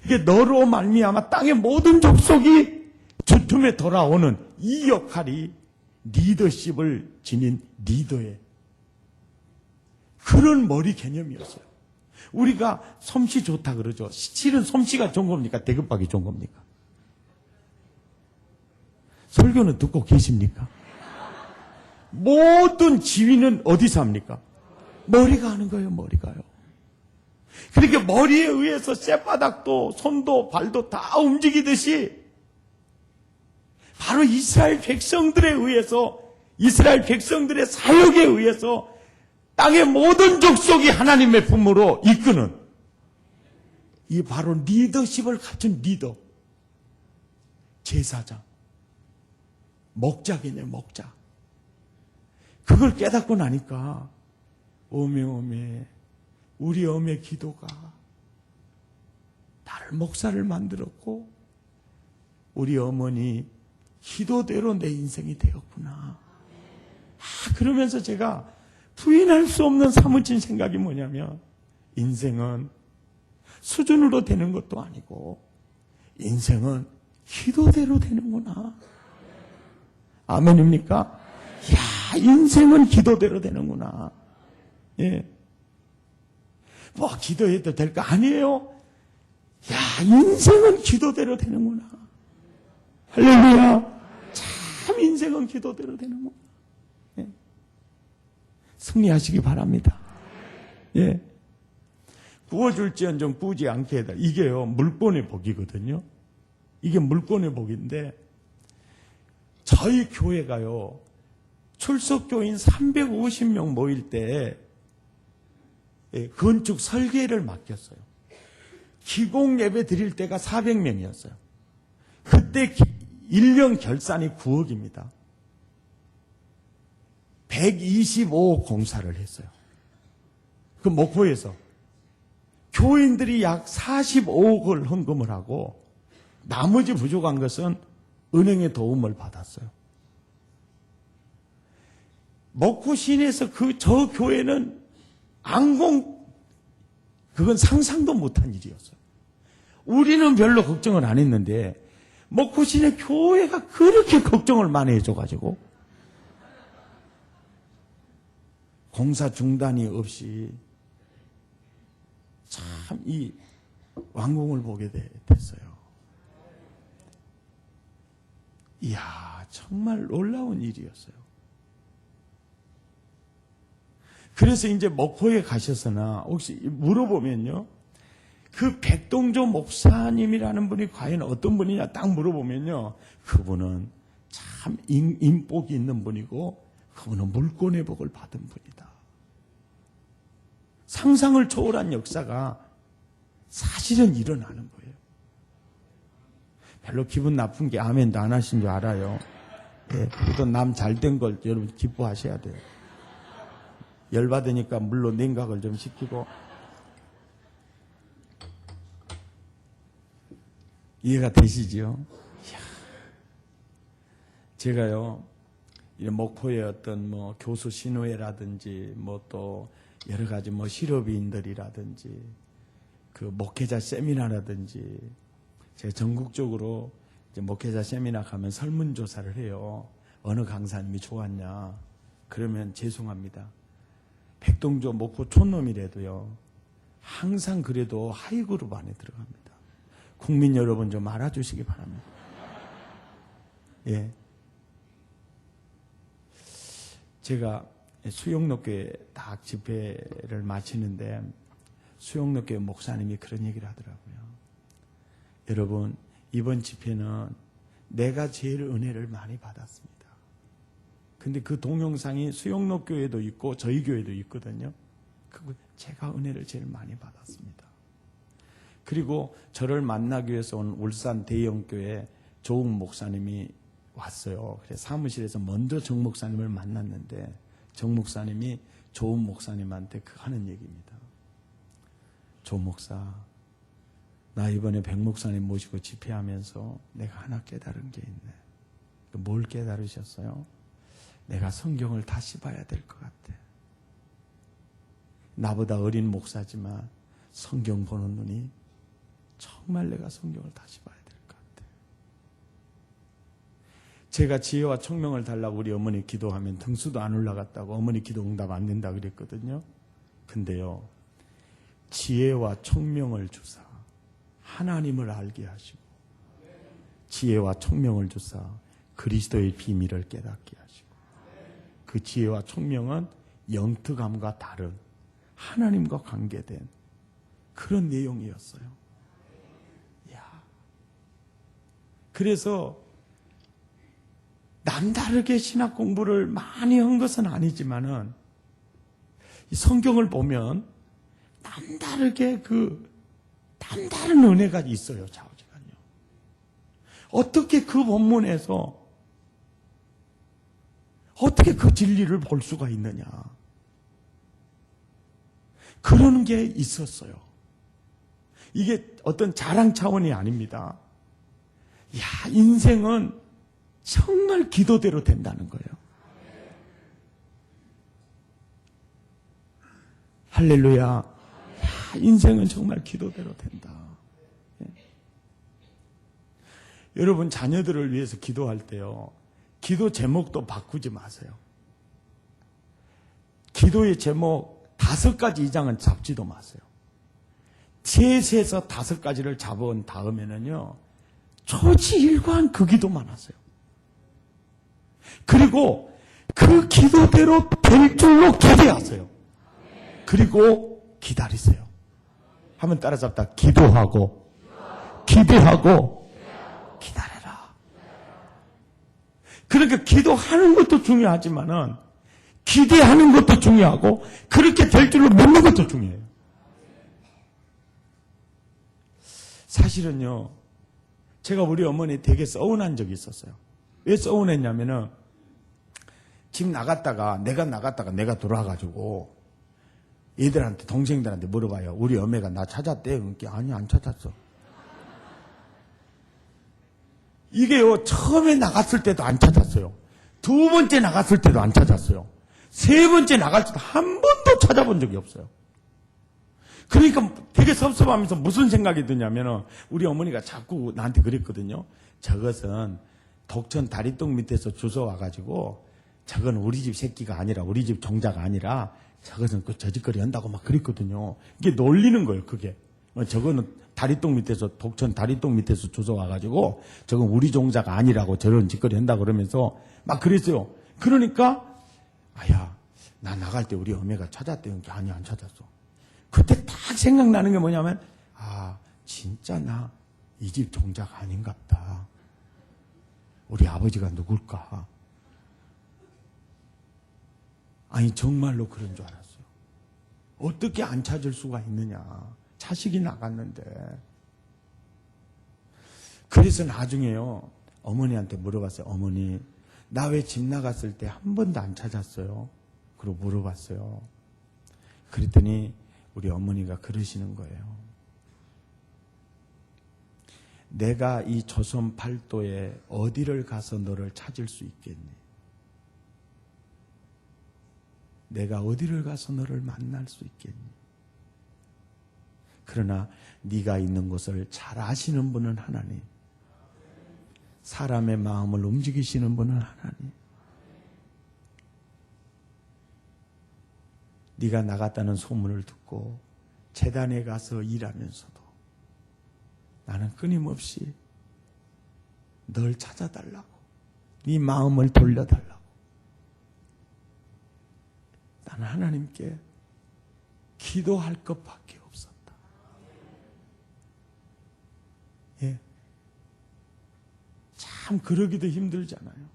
이게 너로 말미암아 땅의 모든 족속이 주춤에 돌아오는 이 역할이 리더십을 지닌 리더의 그런 머리 개념이었어요. 우리가 솜씨 좋다 그러죠. 실은 솜씨가 좋은 겁니까? 대급박이 좋은 겁니까? 설교는 듣고 계십니까? 모든 지위는 어디서 합니까? 머리가 하는 거예요. 머리가요. 그러니까 머리에 의해서 쌔바닥도 손도 발도 다 움직이듯이 바로 이스라엘 백성들에 의해서 이스라엘 백성들의 사역에 의해서 땅의 모든 족속이 하나님의 품으로 이끄는 이 바로 리더십을 갖춘 리더, 제사장, 목자겠네, 목자. 그걸 깨닫고 나니까 오메 우리 어머니의 기도가 나를 목사를 만들었고 우리 어머니 기도대로 내 인생이 되었구나. 그러면서 제가 부인할 수 없는 사무친 생각이 뭐냐면 인생은 수준으로 되는 것도 아니고 인생은 기도대로 되는구나. 아멘입니까? 야, 인생은 기도대로 되는구나. 예. 뭐 기도해도 될 거 아니에요? 야, 인생은 기도대로 되는구나. 할렐루야. 참 인생은 기도대로 되는구나. 예. 승리하시기 바랍니다. 예. 구워줄지언정 구우지 않게 해다. 이게요, 물권의 복이거든요. 이게 물권의 복인데, 저희 교회가요, 출석교인 350명 모일 때, 건축 설계를 맡겼어요. 기공 예배 드릴 때가 400명이었어요. 그때 1년 결산이 9억입니다. 125억 공사를 했어요. 그 목포에서. 교인들이 약 45억을 헌금을 하고 나머지 부족한 것은 은행의 도움을 받았어요. 목포 시내에서 저 교회는 그건 상상도 못한 일이었어요. 우리는 별로 걱정을 안 했는데 목포 시내 교회가 그렇게 걱정을 많이 해줘가지고 공사 중단이 없이 참 이 왕궁을 보게 됐어요. 이야, 정말 놀라운 일이었어요. 그래서 이제 목포에 가셔서나 혹시 물어보면요, 그 백동조 목사님이라는 분이 과연 어떤 분이냐 딱 물어보면요, 그분은 참 인복이 있는 분이고 그분은 물권의 복을 받은 분이다. 상상을 초월한 역사가 사실은 일어나는 거예요. 별로 기분 나쁜 게 아멘도 안 하신 줄 알아요. 예, 그래도 남 잘된 걸 여러분 기뻐하셔야 돼요. 열받으니까 물론 냉각을 좀 시키고. 이해가 되시지요? 이야. 제가요, 목포의 어떤 교수 신우회라든지 또 여러 가지 실업인들이라든지 그 목회자 세미나라든지 제가 전국적으로 이제 목회자 세미나 가면 설문조사를 해요. 어느 강사님이 좋았냐. 그러면 죄송합니다. 백동조 목포 촌놈이라도요, 항상 그래도 하이그룹 안에 들어갑니다. 국민 여러분 좀 알아주시기 바랍니다. 예. 제가 수영록교회 딱 집회를 마치는데 수영록교회 목사님이 그런 얘기를 하더라고요. 여러분, 이번 집회는 내가 제일 은혜를 많이 받았습니다. 근데 그 동영상이 수영록교회도 있고 저희 교회도 있거든요. 제가 은혜를 제일 많이 받았습니다. 그리고 저를 만나기 위해서 온 울산 대형교회 조웅 목사님이 왔어요. 그래서 사무실에서 먼저 정 목사님을 만났는데 정 목사님이 조웅 목사님한테 하는 얘기입니다. 조 목사, 나 이번에 백 목사님 모시고 집회하면서 내가 하나 깨달은 게 있네. 뭘 깨달으셨어요? 내가 성경을 다시 봐야 될 것 같아. 나보다 어린 목사지만 성경 보는 눈이 정말 내가 성경을 다시 봐야 될 것 같아. 제가 지혜와 총명을 달라고 우리 어머니 기도하면 등수도 안 올라갔다고 어머니 기도 응답 안 된다 그랬거든요. 근데요, 지혜와 총명을 주사 하나님을 알게 하시고 지혜와 총명을 주사 그리스도의 비밀을 깨닫게 하시고 그 지혜와 총명은 영특함과 다른 하나님과 관계된 그런 내용이었어요. 이야. 그래서 남다르게 신학 공부를 많이 한 것은 아니지만은 이 성경을 보면 남다르게 남다른 은혜가 있어요. 좌우지간요. 어떻게 그 본문에서 어떻게 그 진리를 볼 수가 있느냐. 그런 게 있었어요. 이게 어떤 자랑 차원이 아닙니다. 야, 인생은 정말 기도대로 된다는 거예요. 할렐루야. 야, 인생은 정말 기도대로 된다. 예. 여러분, 자녀들을 위해서 기도할 때요, 기도 제목도 바꾸지 마세요. 기도의 제목 5가지 이상은 잡지도 마세요. 셋에서 5가지를 잡아온 다음에는요, 초지일관 그 기도만 하세요. 그리고 그 기도대로 될 줄로 기대하세요. 그리고 기다리세요. 한번 따라잡다. 기도하고, 기대하고, 기다려라. 그러니까 기도하는 것도 중요하지만은 기대하는 것도 중요하고 그렇게 될 줄로 믿는 것도 중요해요. 사실은요, 제가 우리 어머니 되게 서운한 적이 있었어요. 왜 서운했냐면은 집 나갔다가 내가 돌아가가지고 얘들한테, 동생들한테 물어봐요. 우리 어머니가 나 찾았대? 그러니까 아니, 안 찾았어. 이게요, 처음에 나갔을 때도 안 찾았어요. 2번째 나갔을 때도 안 찾았어요. 3번째 나갈 때도 한 번도 찾아본 적이 없어요. 그러니까 되게 섭섭하면서 무슨 생각이 드냐면은 우리 어머니가 자꾸 나한테 그랬거든요. 저것은 독천 다리똥 밑에서 주워와가지고 저건 우리 집 새끼가 아니라, 우리 집 종자가 아니라 저것은 그 저짓거리 한다고 막 그랬거든요. 이게 놀리는 거예요, 그게. 저거는 다리똥 밑에서, 독천 다리똥 밑에서 주워와가지고 저건 우리 종자가 아니라고 저런 짓거리 한다고 그러면서 막 그랬어요. 그러니까 아야, 나 나갈 때 우리 어머니가 찾았대요. 아니, 안 찾았어. 그때 딱 생각나는 게 뭐냐면, 아, 진짜 나 이 집 종자가 아닌갑다. 우리 아버지가 누굴까? 아니, 정말로 그런 줄 알았어요. 어떻게 안 찾을 수가 있느냐. 자식이 나갔는데. 그래서 나중에요, 어머니한테 물어봤어요. 어머니, 나 왜 집 나갔을 때 한 번도 안 찾았어요? 그러고 물어봤어요. 그랬더니 우리 어머니가 그러시는 거예요. 내가 이 조선 팔도에 어디를 가서 너를 찾을 수 있겠니? 내가 어디를 가서 너를 만날 수 있겠니? 그러나 네가 있는 곳을 잘 아시는 분은 하나님, 사람의 마음을 움직이시는 분은 하나님. 네가 나갔다는 소문을 듣고 재단에 가서 일하면서도 나는 끊임없이 널 찾아달라고, 네 마음을 돌려달라고 나는 하나님께 기도할 것밖에 없었다. 예. 참 그러기도 힘들잖아요.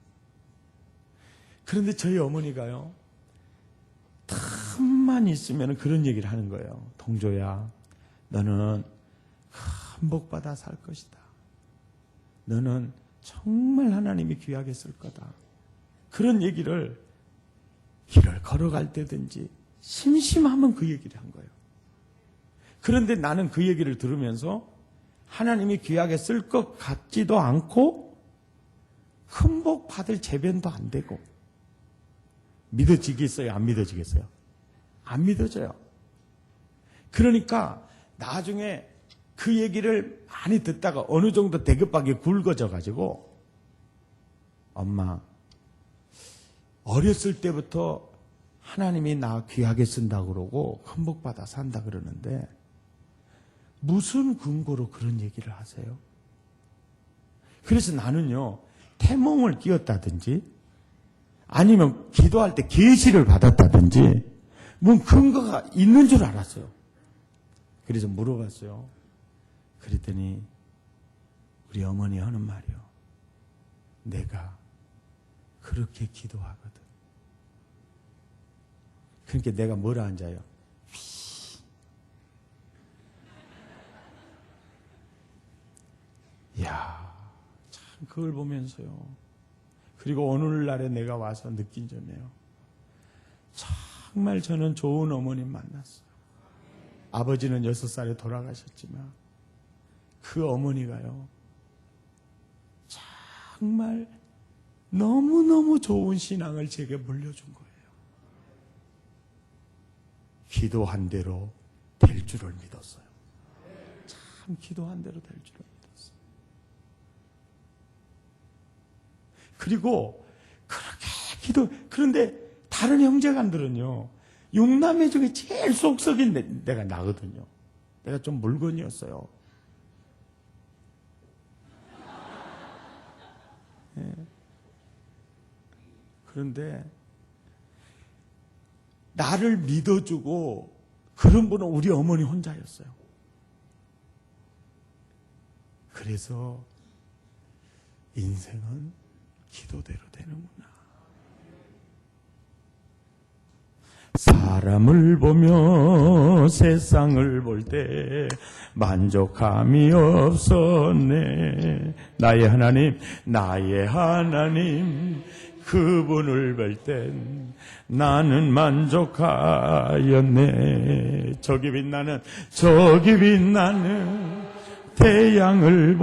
그런데 저희 어머니가요, 틈만 있으면 그런 얘기를 하는 거예요. 동조야, 너는 큰 복 받아 살 것이다. 너는 정말 하나님이 귀하게 쓸 거다. 그런 얘기를 길을 걸어갈 때든지 심심하면 그 얘기를 한 거예요. 그런데 나는 그 얘기를 들으면서 하나님이 귀하게 쓸 것 같지도 않고 큰 복 받을 재변도 안 되고, 믿어지겠어요? 안 믿어지겠어요? 안 믿어져요. 그러니까 나중에 그 얘기를 많이 듣다가 어느 정도 대급하게 굵어져 가지고, 엄마, 어렸을 때부터 하나님이 나 귀하게 쓴다고 그러고 큰 복 받아 산다 그러는데 무슨 근거로 그런 얘기를 하세요? 그래서 나는요, 태몽을 끼웠다든지 아니면 기도할 때 계시를 받았다든지 뭔 근거가 있는 줄 알았어요. 그래서 물어봤어요. 그랬더니 우리 어머니 하는 말이요, 내가 그렇게 기도하거든. 그러니까 내가 뭐라 앉아요? 이야, 참 그걸 보면서요. 그리고 오늘날에 내가 와서 느낀 점이에요. 정말 저는 좋은 어머님 만났어요. 아버지는 6살에 돌아가셨지만 그 어머니가요, 정말 너무너무 좋은 신앙을 제게 물려준 거예요. 기도한 대로 될 줄을 믿었어요. 참 기도한 대로 될 줄을 믿었어요. 그리고 그렇게 그런데 다른 형제간들은요, 6남매 중에 제일 속 썩인 내가 나거든요. 내가 좀 물건이었어요. 예. 그런데 나를 믿어주고 그런 분은 우리 어머니 혼자였어요. 그래서 인생은 기도대로 되는구나. 사람을 보며 세상을 볼 때 만족함이 없었네. 나의 하나님 그분을 볼 땐 나는 만족하였네. 저기 빛나는 태양을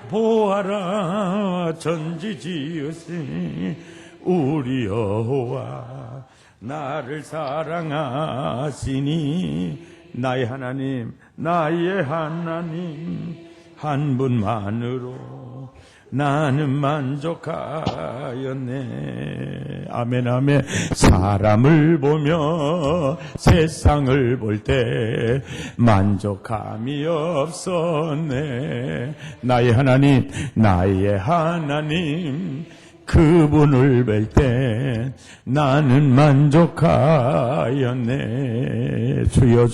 보아라 전지지으신 우리 여호와 나를 사랑하시니 나의 하나님 한 분만으로 나는 만족하였네. 아멘 아멘. 사람을 보며 세상을 볼 때 만족함이 없었네. 나의 하나님 그분을 뵐 때 나는 만족하였네. 주여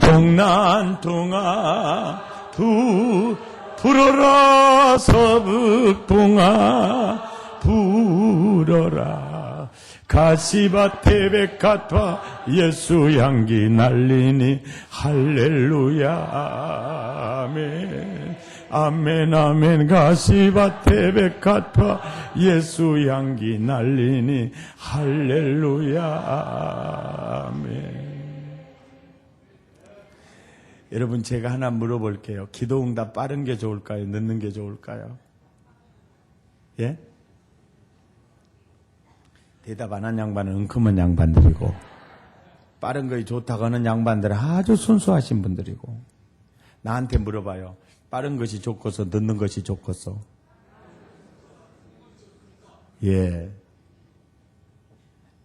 동난동아 불어라 서북동아 불어라. 가시밭에 백합화 예수 향기 날리니 할렐루야. 아멘. 가시밭에 백합화 예수 향기 날리니 할렐루야. 아멘. 여러분, 제가 하나 물어볼게요. 기도응답 빠른 게 좋을까요? 늦는 게 좋을까요? 예? 대답 안 한 양반은 은큼한 양반들이고, 빠른 것이 좋다고 하는 양반들은 아주 순수하신 분들이고, 나한테 물어봐요. 빠른 것이 좋겠어? 늦는 것이 좋겠어? 예.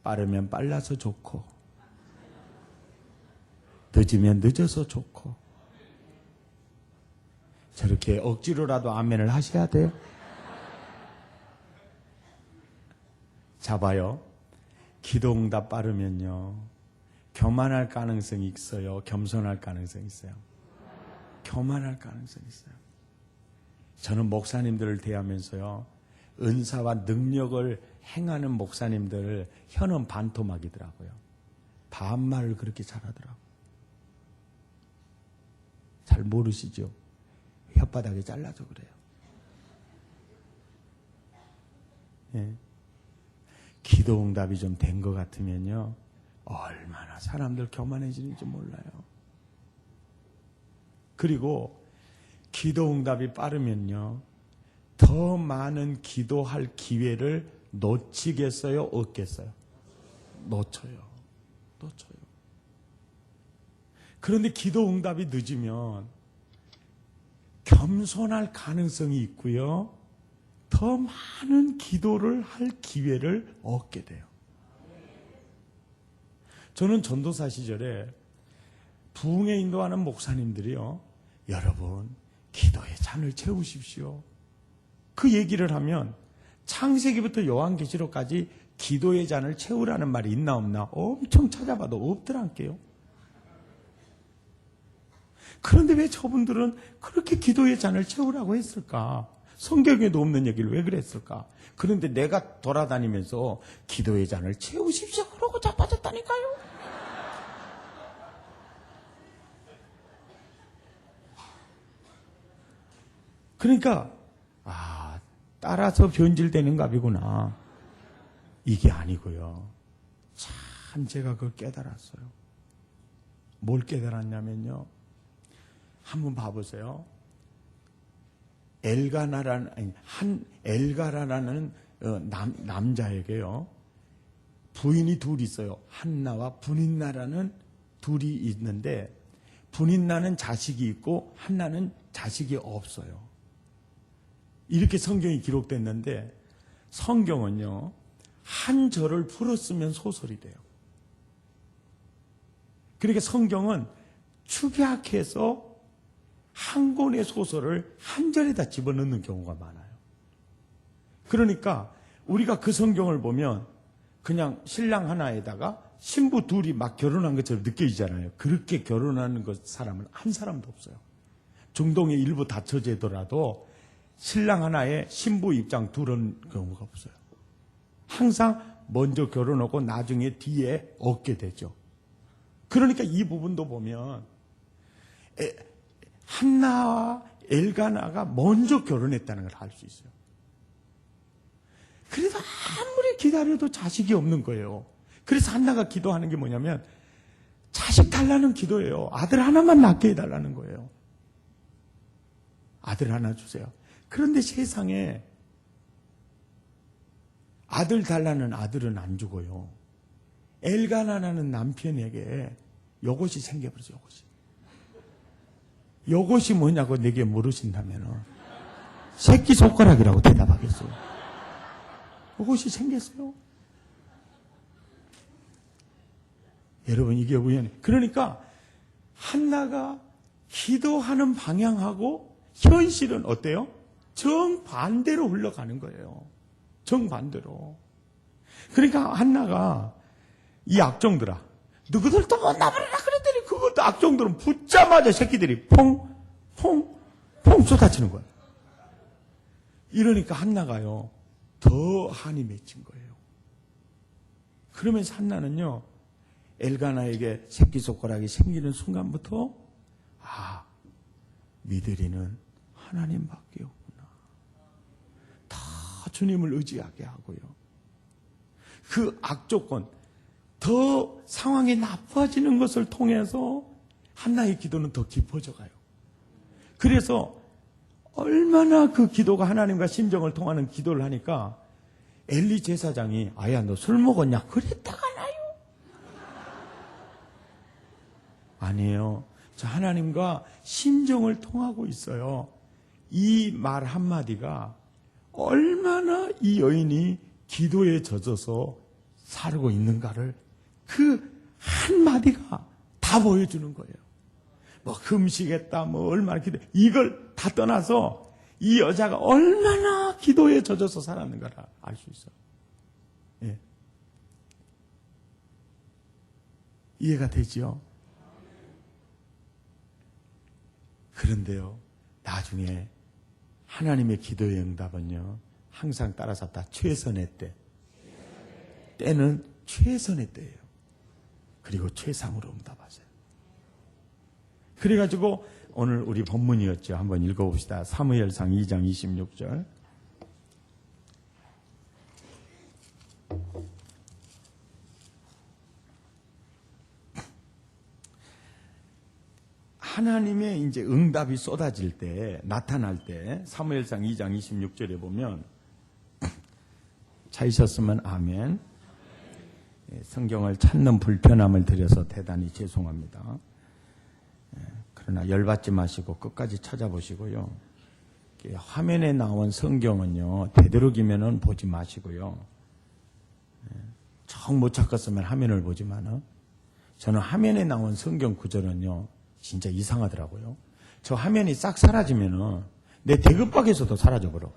빠르면 빨라서 좋고, 늦으면 늦어서 좋고. 저렇게 억지로라도 아멘을 하셔야 돼요. 자, 봐요. 기도응답 빠르면요, 교만할 가능성이 있어요? 겸손할 가능성이 있어요? 교만할 가능성이 있어요. 저는 목사님들을 대하면서요, 은사와 능력을 행하는 목사님들을 혀는 반토막이더라고요. 반말을 그렇게 잘하더라고요. 잘 모르시죠? 혓바닥이 잘라서 그래요. 예. 기도응답이 좀 된 것 같으면요, 얼마나 사람들 교만해지는지 몰라요. 그리고 기도응답이 빠르면요, 더 많은 기도할 기회를 놓치겠어요? 얻겠어요? 놓쳐요. 그런데 기도응답이 늦으면 겸손할 가능성이 있고요, 더 많은 기도를 할 기회를 얻게 돼요. 저는 전도사 시절에 부흥회 인도하는 목사님들이요, 여러분 기도의 잔을 채우십시오, 그 얘기를 하면 창세기부터 요한계시록까지 기도의 잔을 채우라는 말이 있나 없나 엄청 찾아봐도 없더란게요. 그런데 왜 저분들은 그렇게 기도의 잔을 채우라고 했을까? 성경에도 없는 얘기를 왜 그랬을까? 그런데 내가 돌아다니면서 기도의 잔을 채우십시오 그러고 자빠졌다니까요. 그러니까 따라서 변질되는 값이구나, 이게 아니고요. 참 제가 그걸 깨달았어요. 뭘 깨달았냐면요, 한번 봐보세요. 엘가라라는 남자에게요, 부인이 둘이 있어요. 한나와 분인나라는 둘이 있는데, 분인나는 자식이 있고 한나는 자식이 없어요. 이렇게 성경이 기록됐는데, 성경은요, 한 절을 풀었으면 소설이 돼요. 그러니까 성경은 축약해서 한 권의 소설을 한 절에다 집어넣는 경우가 많아요. 그러니까 우리가 그 성경을 보면 그냥 신랑 하나에다가 신부 둘이 막 결혼한 것처럼 느껴지잖아요. 그렇게 결혼하는 사람은 한 사람도 없어요. 중동의 일부 다처제더라도 신랑 하나에 신부 입장 둘은 경우가 없어요. 항상 먼저 결혼하고 나중에 뒤에 얻게 되죠. 그러니까 이 부분도 보면 한나와 엘가나가 먼저 결혼했다는 걸 알 수 있어요. 그래서 아무리 기다려도 자식이 없는 거예요. 그래서 한나가 기도하는 게 뭐냐면 자식 달라는 기도예요. 아들 하나만 낳게 해달라는 거예요. 아들 하나 주세요. 그런데 세상에 아들 달라는 아들은 안 주고요. 엘가나라는 남편에게 요것이 생겨버렸어요. 요것이 뭐냐고 내게 물으신다면 새끼손가락이라고 대답하겠어요. 요것이 생겼어요. 여러분, 이게 우연히. 그러니까 한나가 기도하는 방향하고 현실은 어때요? 정반대로 흘러가는 거예요. 정반대로. 그러니까 한나가 이 악종들아, 너희들 또 만나버려라 그랬더니 그것도 악종들은 붙자마자 새끼들이 퐁 쏟아지는 거예요. 이러니까 한나가요 더 한이 맺힌 거예요. 그러면서 한나는요 엘가나에게 새끼손가락이 생기는 순간부터 미드리는 하나님밖에 없구나. 다 주님을 의지하게 하고요. 그 악조건 더 상황이 나빠지는 것을 통해서 한나의 기도는 더 깊어져 가요. 그래서 얼마나 그 기도가 하나님과 심정을 통하는 기도를 하니까 엘리 제사장이 아야 너 술 먹었냐? 그랬다가 나요. 아니에요. 저 하나님과 심정을 통하고 있어요. 이 말 한마디가 얼마나 이 여인이 기도에 젖어서 살고 있는가를 그 한마디가 다 보여주는 거예요. 뭐 금식했다, 뭐 얼마나 기도, 이걸 다 떠나서 이 여자가 얼마나 기도에 젖어서 살았는가를 알 수 있어요. 예. 이해가 되지요? 그런데요, 나중에 하나님의 기도의 응답은요, 항상 따라잡다 최선의 때. 때는 최선의 때예요. 그리고 최상으로 응답하세요. 그래가지고 오늘 우리 본문이었죠. 한번 읽어봅시다. 사무엘상 2장 26절. 하나님의 이제 응답이 쏟아질 때, 나타날 때, 사무엘상 2장 26절에 보면, 찾으셨으면 아멘. 성경을 찾는 불편함을 드려서 대단히 죄송합니다. 그러나 열받지 마시고 끝까지 찾아보시고요. 화면에 나온 성경은요, 되도록이면은 보지 마시고요. 정 못 찾겠으면 화면을 보지만은, 저는 화면에 나온 성경 구절은요, 진짜 이상하더라고요. 저 화면이 싹 사라지면은 내 대급박에서도 사라져버려.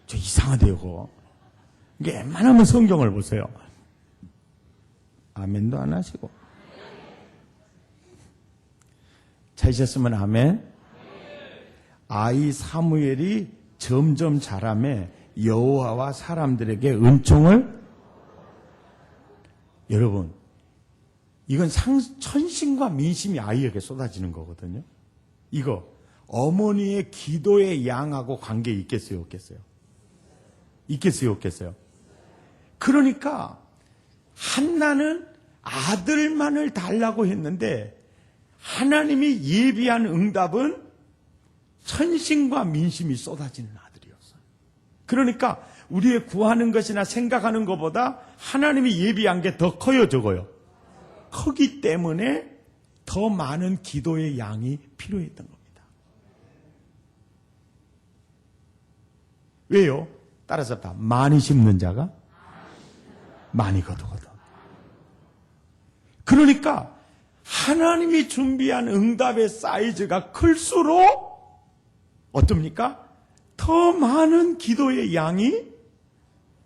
저 이상하대요, 그거. 이게 웬만하면 성경을 보세요. 아멘도 안 하시고. 찾으셨으면 아멘. 아이 사무엘이 점점 자라매 여호와와 사람들에게 은총을. 여러분, 이건 천신과 민심이 아이에게 쏟아지는 거거든요. 이거 어머니의 기도의 양하고 관계 있겠어요, 없겠어요? 있겠어요, 없겠어요? 그러니까 한나는 아들만을 달라고 했는데 하나님이 예비한 응답은 천신과 민심이 쏟아지는 아들이었어요. 그러니까 우리의 구하는 것이나 생각하는 것보다 하나님이 예비한 게 더 커요, 적어요? 크기 때문에 더 많은 기도의 양이 필요했던 겁니다. 왜요? 따라서 다 많이 심는 자가 많이 거두거든. 그러니까 하나님이 준비한 응답의 사이즈가 클수록 어떻습니까? 더 많은 기도의 양이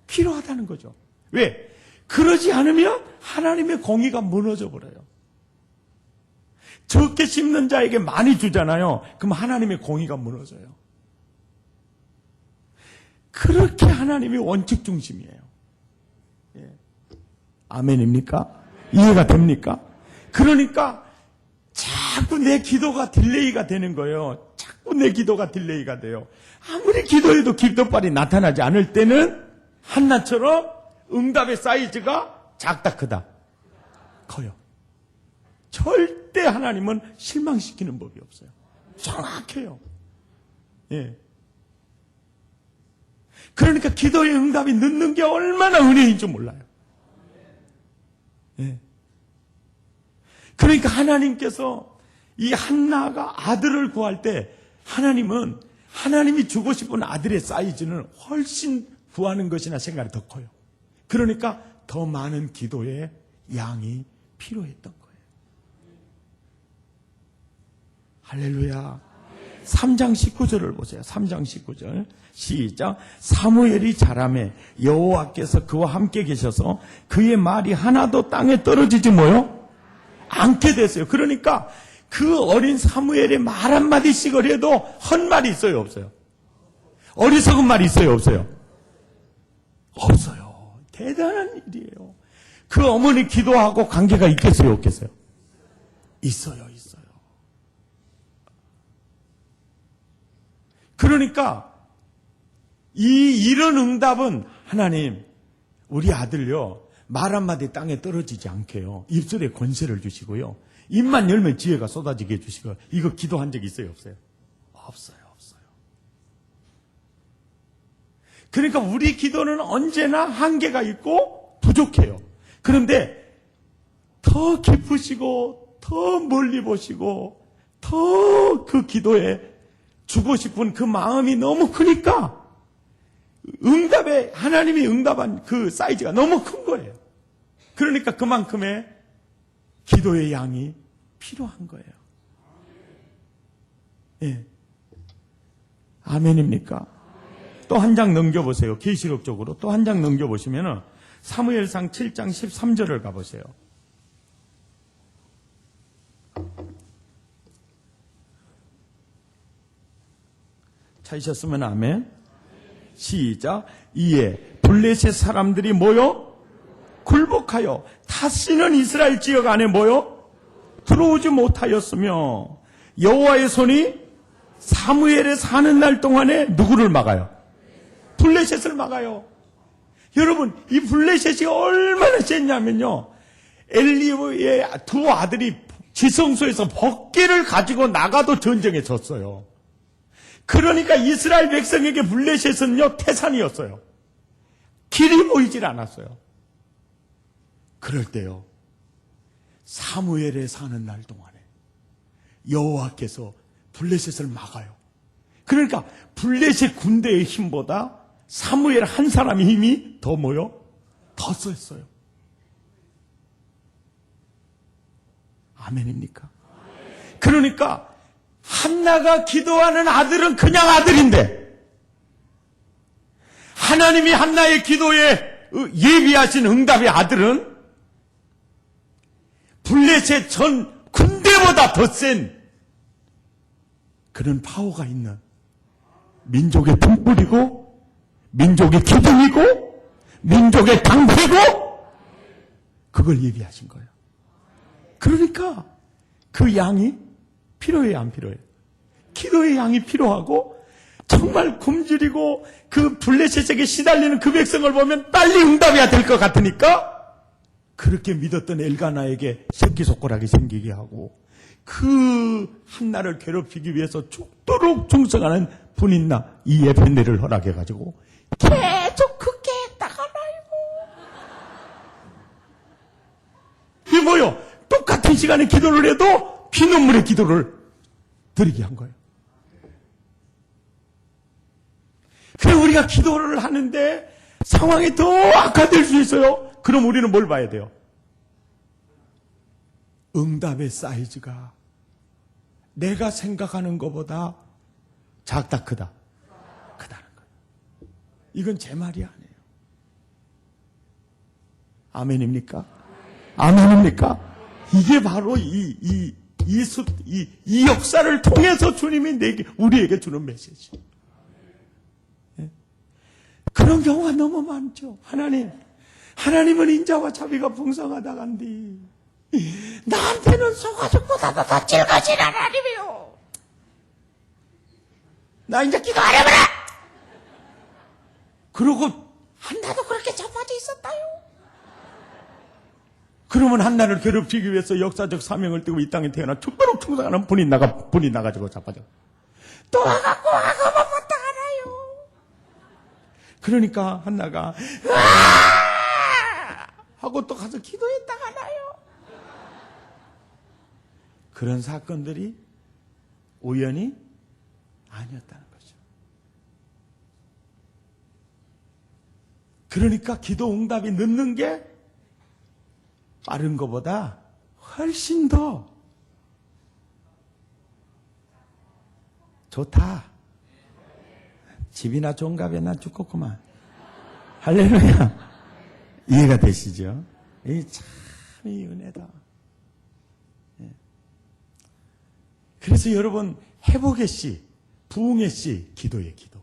필요하다는 거죠. 왜? 그러지 않으면 하나님의 공의가 무너져 버려요. 적게 심는 자에게 많이 주잖아요. 그럼 하나님의 공의가 무너져요. 그렇게 하나님이 원칙 중심이에요. 예. 아멘입니까? 이해가 됩니까? 그러니까 자꾸 내 기도가 딜레이가 되는 거예요. 자꾸 내 기도가 딜레이가 돼요. 아무리 기도해도 기도빨이 나타나지 않을 때는 한나처럼 응답의 사이즈가 작다 크다? 커요. 절대 하나님은 실망시키는 법이 없어요. 정확해요. 예. 그러니까 기도의 응답이 늦는 게 얼마나 은혜인 줄 몰라요. 예. 그러니까 하나님께서 이 한나가 아들을 구할 때 하나님은 하나님이 주고 싶은 아들의 사이즈는 훨씬 구하는 것이나 생각이 더 커요. 그러니까 더 많은 기도의 양이 필요했던 거예요. 할렐루야. 3장 19절을 보세요. 3장 19절 시작. 사무엘이 자라매 여호와께서 그와 함께 계셔서 그의 말이 하나도 땅에 떨어지지 뭐요? 않게 됐어요. 그러니까 그 어린 사무엘의 말 한마디씩을 해도 헛말이 있어요? 없어요? 어리석은 말이 있어요? 없어요? 없어요. 대단한 일이에요. 그 어머니 기도하고 관계가 있겠어요? 없겠어요? 있어요. 있어요. 그러니까 이런 응답은 하나님 우리 아들요 말 한마디 땅에 떨어지지 않게요. 입술에 권세를 주시고요. 입만 열면 지혜가 쏟아지게 해주시고 이거 기도한 적 있어요? 없어요? 없어요. 없어요. 그러니까 우리 기도는 언제나 한계가 있고 부족해요. 그런데 더 깊으시고 더 멀리 보시고 더 그 기도에 주고 싶은 그 마음이 너무 크니까 하나님이 응답한 그 사이즈가 너무 큰 거예요. 그러니까 그만큼의 기도의 양이 필요한 거예요. 예. 아멘입니까? 또 한 장 넘겨보세요. 계시록 쪽으로 또 한 장 넘겨보시면은 사무엘상 7장 13절을 가보세요. 찾으셨으면 아멘. 시작. 이에 블레셋 사람들이 모여 굴복하여 다시는 이스라엘 지역 안에 모여 들어오지 못하였으며 여호와의 손이 사무엘에 사는 날 동안에 누구를 막아요? 블레셋을 막아요. 여러분 이 블레셋이 얼마나 셌냐면요. 엘리의 두 아들이 지성소에서 법궤를 가지고 나가도 전쟁에 졌어요. 그러니까 이스라엘 백성에게 블레셋은요 태산이었어요. 길이 보이질 않았어요. 그럴 때요 사무엘에 사는 날 동안에 여호와께서 블레셋을 막아요. 그러니까 블레셋 군대의 힘보다 사무엘 한 사람의 힘이 더 뭐요? 더 셌어요. 아멘입니까? 그러니까 한나가 기도하는 아들은 그냥 아들인데 하나님이 한나의 기도에 예비하신 응답의 아들은 블레셋 전 군대보다 더 센 그런 파워가 있는 민족의 등불이고 민족의 기둥이고 민족의 방패고 그걸 예비하신 거예요. 그러니까 그 양이 필요해요, 안 필요해요? 기도의 양이 필요하고 정말 굶주리고 그 블레셋에게 시달리는 그 백성을 보면 빨리 응답해야 될 것 같으니까 그렇게 믿었던 엘가나에게 새끼손가락이 생기게 하고 그 한나를 괴롭히기 위해서 죽도록 충성하는 분인나 이 에벤네를 허락해가지고 계속 그게 나가나요. 이게 뭐요? 똑같은 시간에 기도를 해도 피눈물의 기도를 드리게 한 거예요. 그래 우리가 기도를 하는데 상황이 더 악화될 수 있어요. 그럼 우리는 뭘 봐야 돼요? 응답의 사이즈가 내가 생각하는 것보다 작다 크다? 크다는 거예요. 이건 제 말이 아니에요. 아멘입니까? 아멘입니까? 이게 바로 이 역사를 통해서 주님이 우리에게 주는 메시지. 예? 그런 경우가 너무 많죠. 하나님은 인자와 자비가 풍성하다간디 나한테는 소가죽보다도 더 질거진 하나님이요. 나 이제 기도 안 해보라! 그러고 한나도 그렇게 자빠져 있었다요. 그러면 한나를 괴롭히기 위해서 역사적 사명을 띠고 이 땅에 태어나 죽도록 충성하는 분이 나가지고 자빠져. 또 와갖고 악어만 봤다 하나요. 그러니까 한나가 하고 또 가서 기도했다 하나요. 그런 사건들이 우연이 아니었다는 거죠. 그러니까 기도 응답이 늦는 게 빠른 것보다 훨씬 더 좋다. 집이나 종갑에나 죽겠구만. 할렐루야. 이해가 되시죠? 이 참 이 은혜다. 예. 그래서 여러분 회복의 씨, 부흥의 씨, 기도의 기도.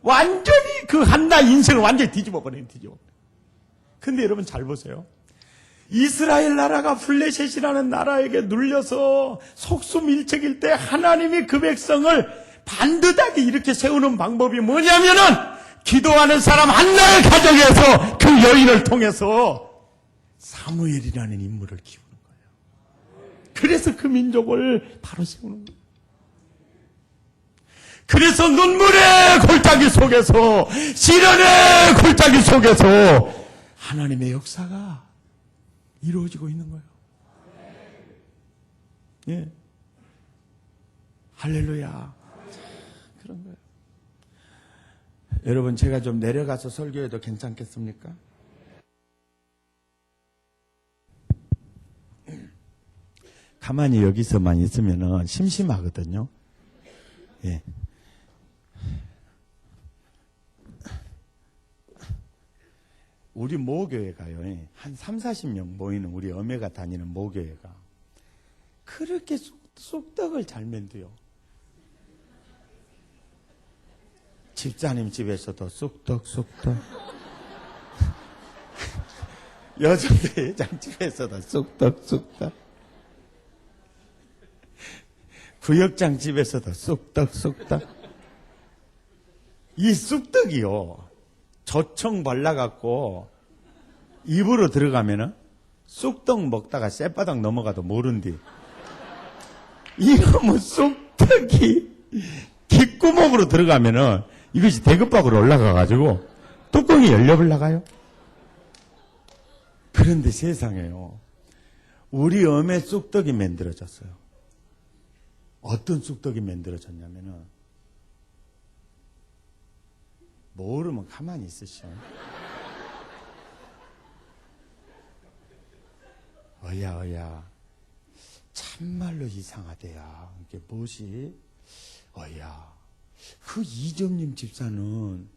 완전히 한나 인생을 완전히 뒤집어 버린. 근데 여러분 잘 보세요. 이스라엘 나라가 블레셋이라는 나라에게 눌려서 속수밀책일 때 하나님이 그 백성을 반듯하게 이렇게 세우는 방법이 뭐냐면은 기도하는 사람 한나의 가정에서 그 여인을 통해서 사무엘이라는 인물을 키우는 거예요. 그래서 그 민족을 바로 세우는 거예요. 그래서 눈물의 골짜기 속에서 시련의 골짜기 속에서 하나님의 역사가 이루어지고 있는 거예요. 예. 할렐루야. 그런 거예요. 여러분, 제가 좀 내려가서 설교해도 괜찮겠습니까? 가만히 여기서만 있으면 심심하거든요. 예. 우리 모교회가요, 한 3, 40명 모이는 우리 어메가 다니는 모교회가 그렇게 쑥떡을 잘 만들어요. 집사님 집에서도 쑥떡. 여전대 회장 집에서도 쑥떡. 부역장 집에서도 쑥떡. 이 쑥떡이요. 조청 발라갖고 입으로 들어가면은 쑥떡 먹다가 쌔바닥 넘어가도 모른디. 이놈의 쑥떡이 귓구멍으로 들어가면은 이것이 대급박으로 올라가가지고 뚜껑이 열려버려가요. 그런데 세상에요. 우리 엄의 쑥떡이 만들어졌어요. 어떤 쑥떡이 만들어졌냐면은 모르면 가만히 있으시오. 어야 참말로 이상하대야. 이게 무엇이? 어야 그 이점님 집사는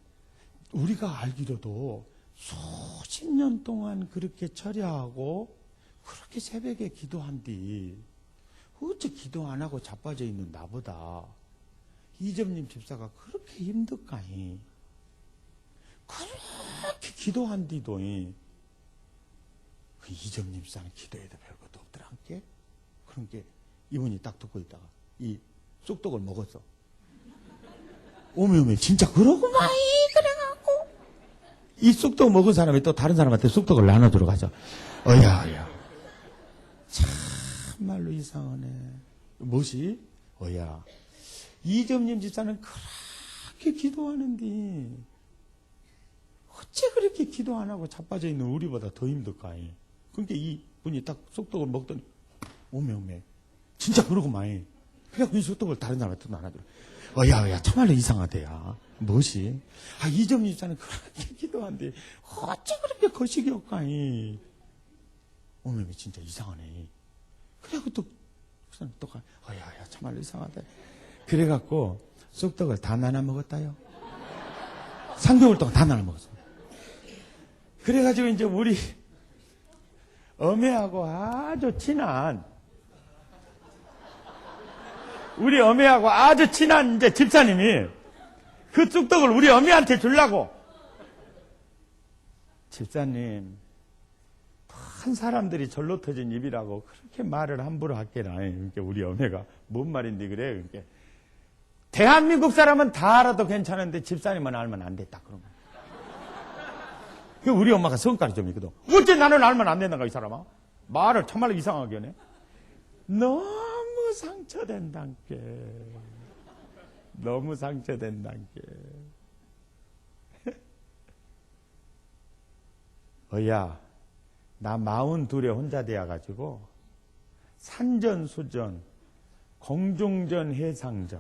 우리가 알기로도 수십 년 동안 그렇게 철야하고 그렇게 새벽에 기도한디 어째 기도 안 하고 자빠져 있는 나보다 이점님 집사가 그렇게 힘들까이? 그렇게 기도한디도 그 이점님 집사는 기도해도 별것도 없더라 함께. 그런 게 이분이 딱 듣고 있다가 이 쑥떡을 먹었어. 오메 진짜 그러구만. 그래갖고 이 쑥떡 먹은 사람이 또 다른 사람한테 쑥떡을 나눠주러 가죠. 어야 참말로 이상하네. 무엇이? 어야 이점님 집사는 그렇게 기도하는데 어째 그렇게 기도 안 하고 자빠져 있는 우리보다 더 힘들까? 그러니까 이 분이 딱 쑥떡을 먹더니 오메 진짜 그러구만. 그래갖고 이 쑥떡을 다른 사람한테 나눠주러. 어야 참말로 이상하대야. 무엇이? 이점님 집사는 그렇게 기도한데 어째 그렇게 거식이 없까이? 어머님이 진짜 이상하네. 그래갖고 또 야, 참말로 이상하다. 그래갖고 쑥떡을 다 나눠 먹었다요. 3개월 동안 다 나눠 먹었어. 그래가지고 이제 우리 어머니하고 아주 친한 이제 집사님이 그 쑥떡을 우리 어머니한테 주려고. 집사님, 한 사람들이 절로 터진 입이라고 그렇게 말을 함부로 할게나. 그러니까 우리 어머니가 뭔 말인데 그래. 그러니까 대한민국 사람은 다 알아도 괜찮은데 집사님은 알면 안 됐다. 그런 거. 우리 엄마가 성깔이 좀 있거든. 어째 나는 알면 안 된다가, 이 사람아? 말을 참말로 이상하게 하네. 너무 상처된단께. 너무 상처된단께. 어야, 나 42에 혼자 되어가지고 산전수전, 공중전, 해상전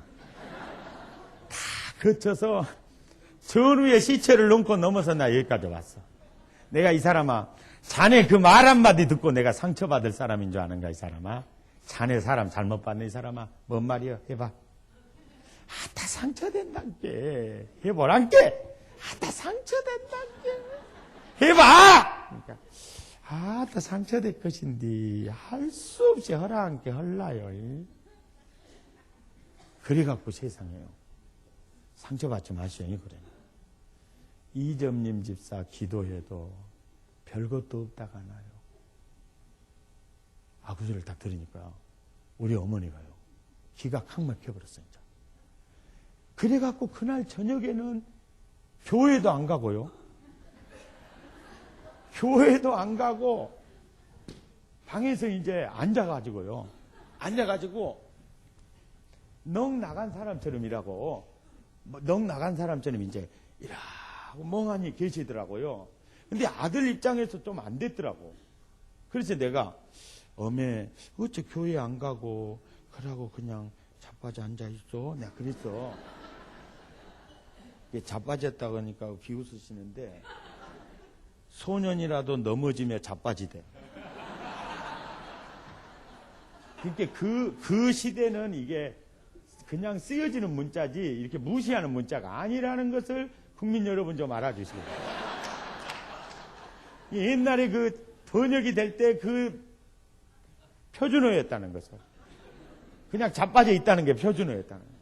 다 거쳐서 전후의 시체를 넘고 넘어서 나 여기까지 왔어. 내가 이 사람아, 자네 그 말 한마디 듣고 내가 상처받을 사람인 줄 아는가, 이 사람아? 자네 사람 잘못 봤네, 이 사람아. 뭔 말이여? 해봐. 다 상처된단께. 해보란께. 다 상처된단께. 해봐! 그러니까, 다 상처될 것인데, 할 수 없이 허락한게 헐라요. 그래갖고 세상에요. 상처받지 마시오, 그래. 이점님 집사 기도해도 별것도 없다가 나요. 그 소리를 딱 들으니까, 우리 어머니가요. 기가 확 막혀버렸어요, 진짜. 그래갖고 그날 저녁에는 교회도 안 가고요. 교회도 안 가고 방에서 이제 앉아가지고요. 넋 나간 사람처럼 일하고, 넋 나간 사람처럼 이제 이라고 멍하니 계시더라고요. 근데 아들 입장에서 좀 안 됐더라고. 그래서 내가 어메 어째 교회 안 가고 그러고 그냥 자빠져 앉아 있어. 내가 그랬어. 자빠졌다고 하니까 비웃으시는데, 소년이라도 넘어지면 자빠지대. 그러니까 그 시대는 이게 그냥 쓰여지는 문자지 이렇게 무시하는 문자가 아니라는 것을 국민 여러분 좀 알아주시기 바랍니다. 옛날에 그 번역이 될 때 그 표준어였다는 것을, 그냥 자빠져 있다는 게 표준어였다는 거예요.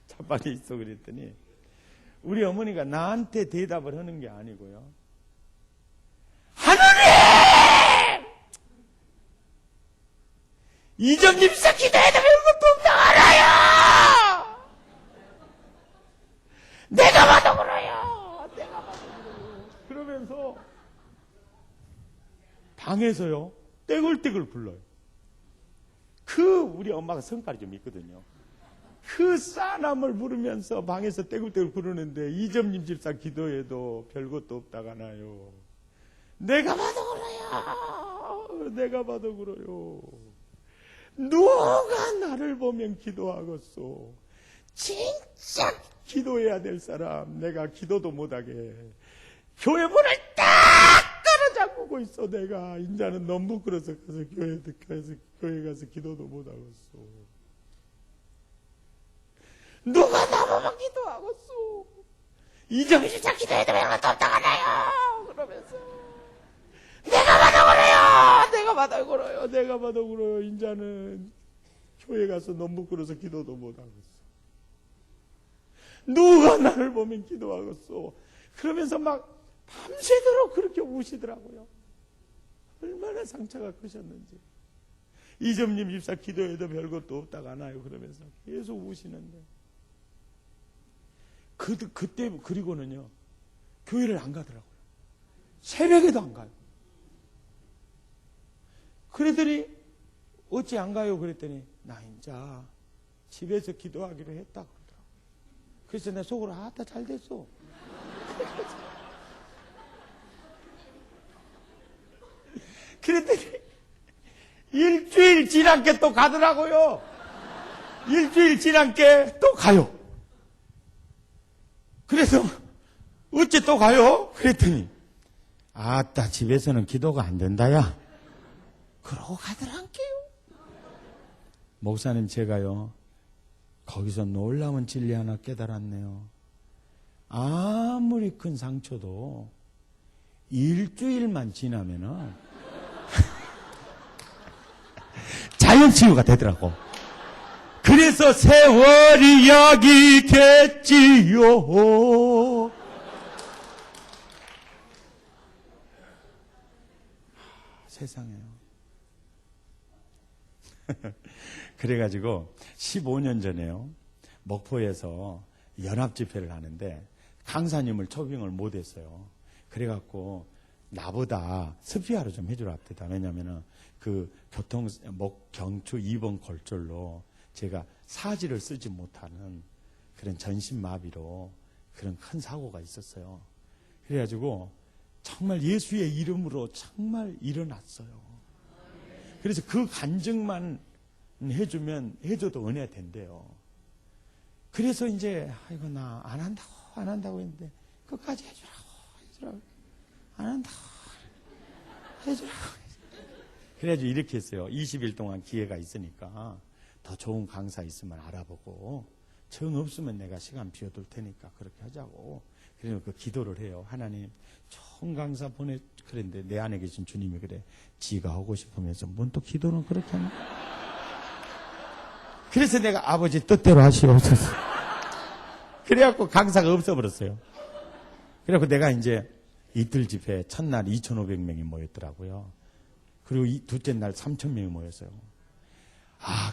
자빠져 있어 그랬더니 우리 어머니가 나한테 대답을 하는 게 아니고요. 하느님! 이점님 씨 기도해도 별것도 없다 알아요! 내가 봐도 그래요! 그러면서 방에서요, 떼굴떼굴 굴러요. 우리 엄마가 성깔이 좀 있거든요. 그 싸남을 부르면서 방에서 떼굴떼굴 구르는데, 이점님 집사 기도해도 별것도 없다가 나요. 내가 봐도 그래요. 내가 봐도 그래요. 누가 나를 보면 기도하겠소. 진짜 기도해야 될 사람, 내가 기도도 못하게 교회 문을 딱 따라잡고 있어. 내가 인자는 너무 부끄러워서 교회 가서 기도도 못하겠소. 누가 나보면 기도하겠소. 이점이 진짜 기도해도 별것도 없다가 나요. 그러면서 내가 봐도 그래요. 인자는 교회 가서 너무 부끄러워서 기도도 못하겠어. 누가 나를 보면 기도하겠소. 그러면서 막 밤새도록 그렇게 우시더라고요. 얼마나 상처가 크셨는지. 이점님 집사 기도해도 별것도 없다가 나요. 그러면서 계속 우시는데, 그때 그리고는요, 교회를 안 가더라고요. 새벽에도 안 가요. 그랬더니 어찌 안 가요? 그랬더니 나 인자 집에서 기도하기로 했다 그러더라고요. 그래서 내 속으로 아따 잘 됐어. 그랬더니 일주일 지난게 또 가더라고요. 일주일 지난게 또 가요. 그래서 어째 또 가요? 그랬더니 아따 집에서는 기도가 안 된다야. 그러고 가더란게요. 목사님, 제가요, 거기서 놀라운 진리 하나 깨달았네요. 아무리 큰 상처도 일주일만 지나면은 자연치유가 되더라고. 그래서 세월이 약이겠지요. 세상에요. 그래가지고 15년 전에요, 목포에서 연합집회를 하는데 강사님을 초빙을 못했어요. 그래갖고 나보다 스피아로 좀 해주라 합니다. 왜냐면은 그 경추 2번 골절로 제가 사지를 쓰지 못하는 그런 전신마비로 그런 큰 사고가 있었어요. 그래가지고 정말 예수의 이름으로 정말 일어났어요. 그래서 그 간증만 해줘도 은혜가 된대요. 그래서 이제 아이고 나 안 한다고 했는데 끝까지 해주라고 안 한다고 해주라고. 그래가지고 이렇게 했어요. 20일 동안 기회가 있으니까 더 좋은 강사 있으면 알아보고 정 없으면 내가 시간 비워둘 테니까 그렇게 하자고. 그래서 그 기도를 해요. 하나님 좋은 강사 그랬는데 내 안에 계신 주님이 그래, 지가 하고 싶으면서 뭔 또 기도는 그렇게 하나. 그래서 내가 아버지 뜻대로 하시옵소서. 그래갖고 강사가 없어버렸어요. 그래갖고 내가 이제 이틀 집회 첫날 2,500명이 모였더라고요. 그리고 둘째 날 3,000명이 모였어요.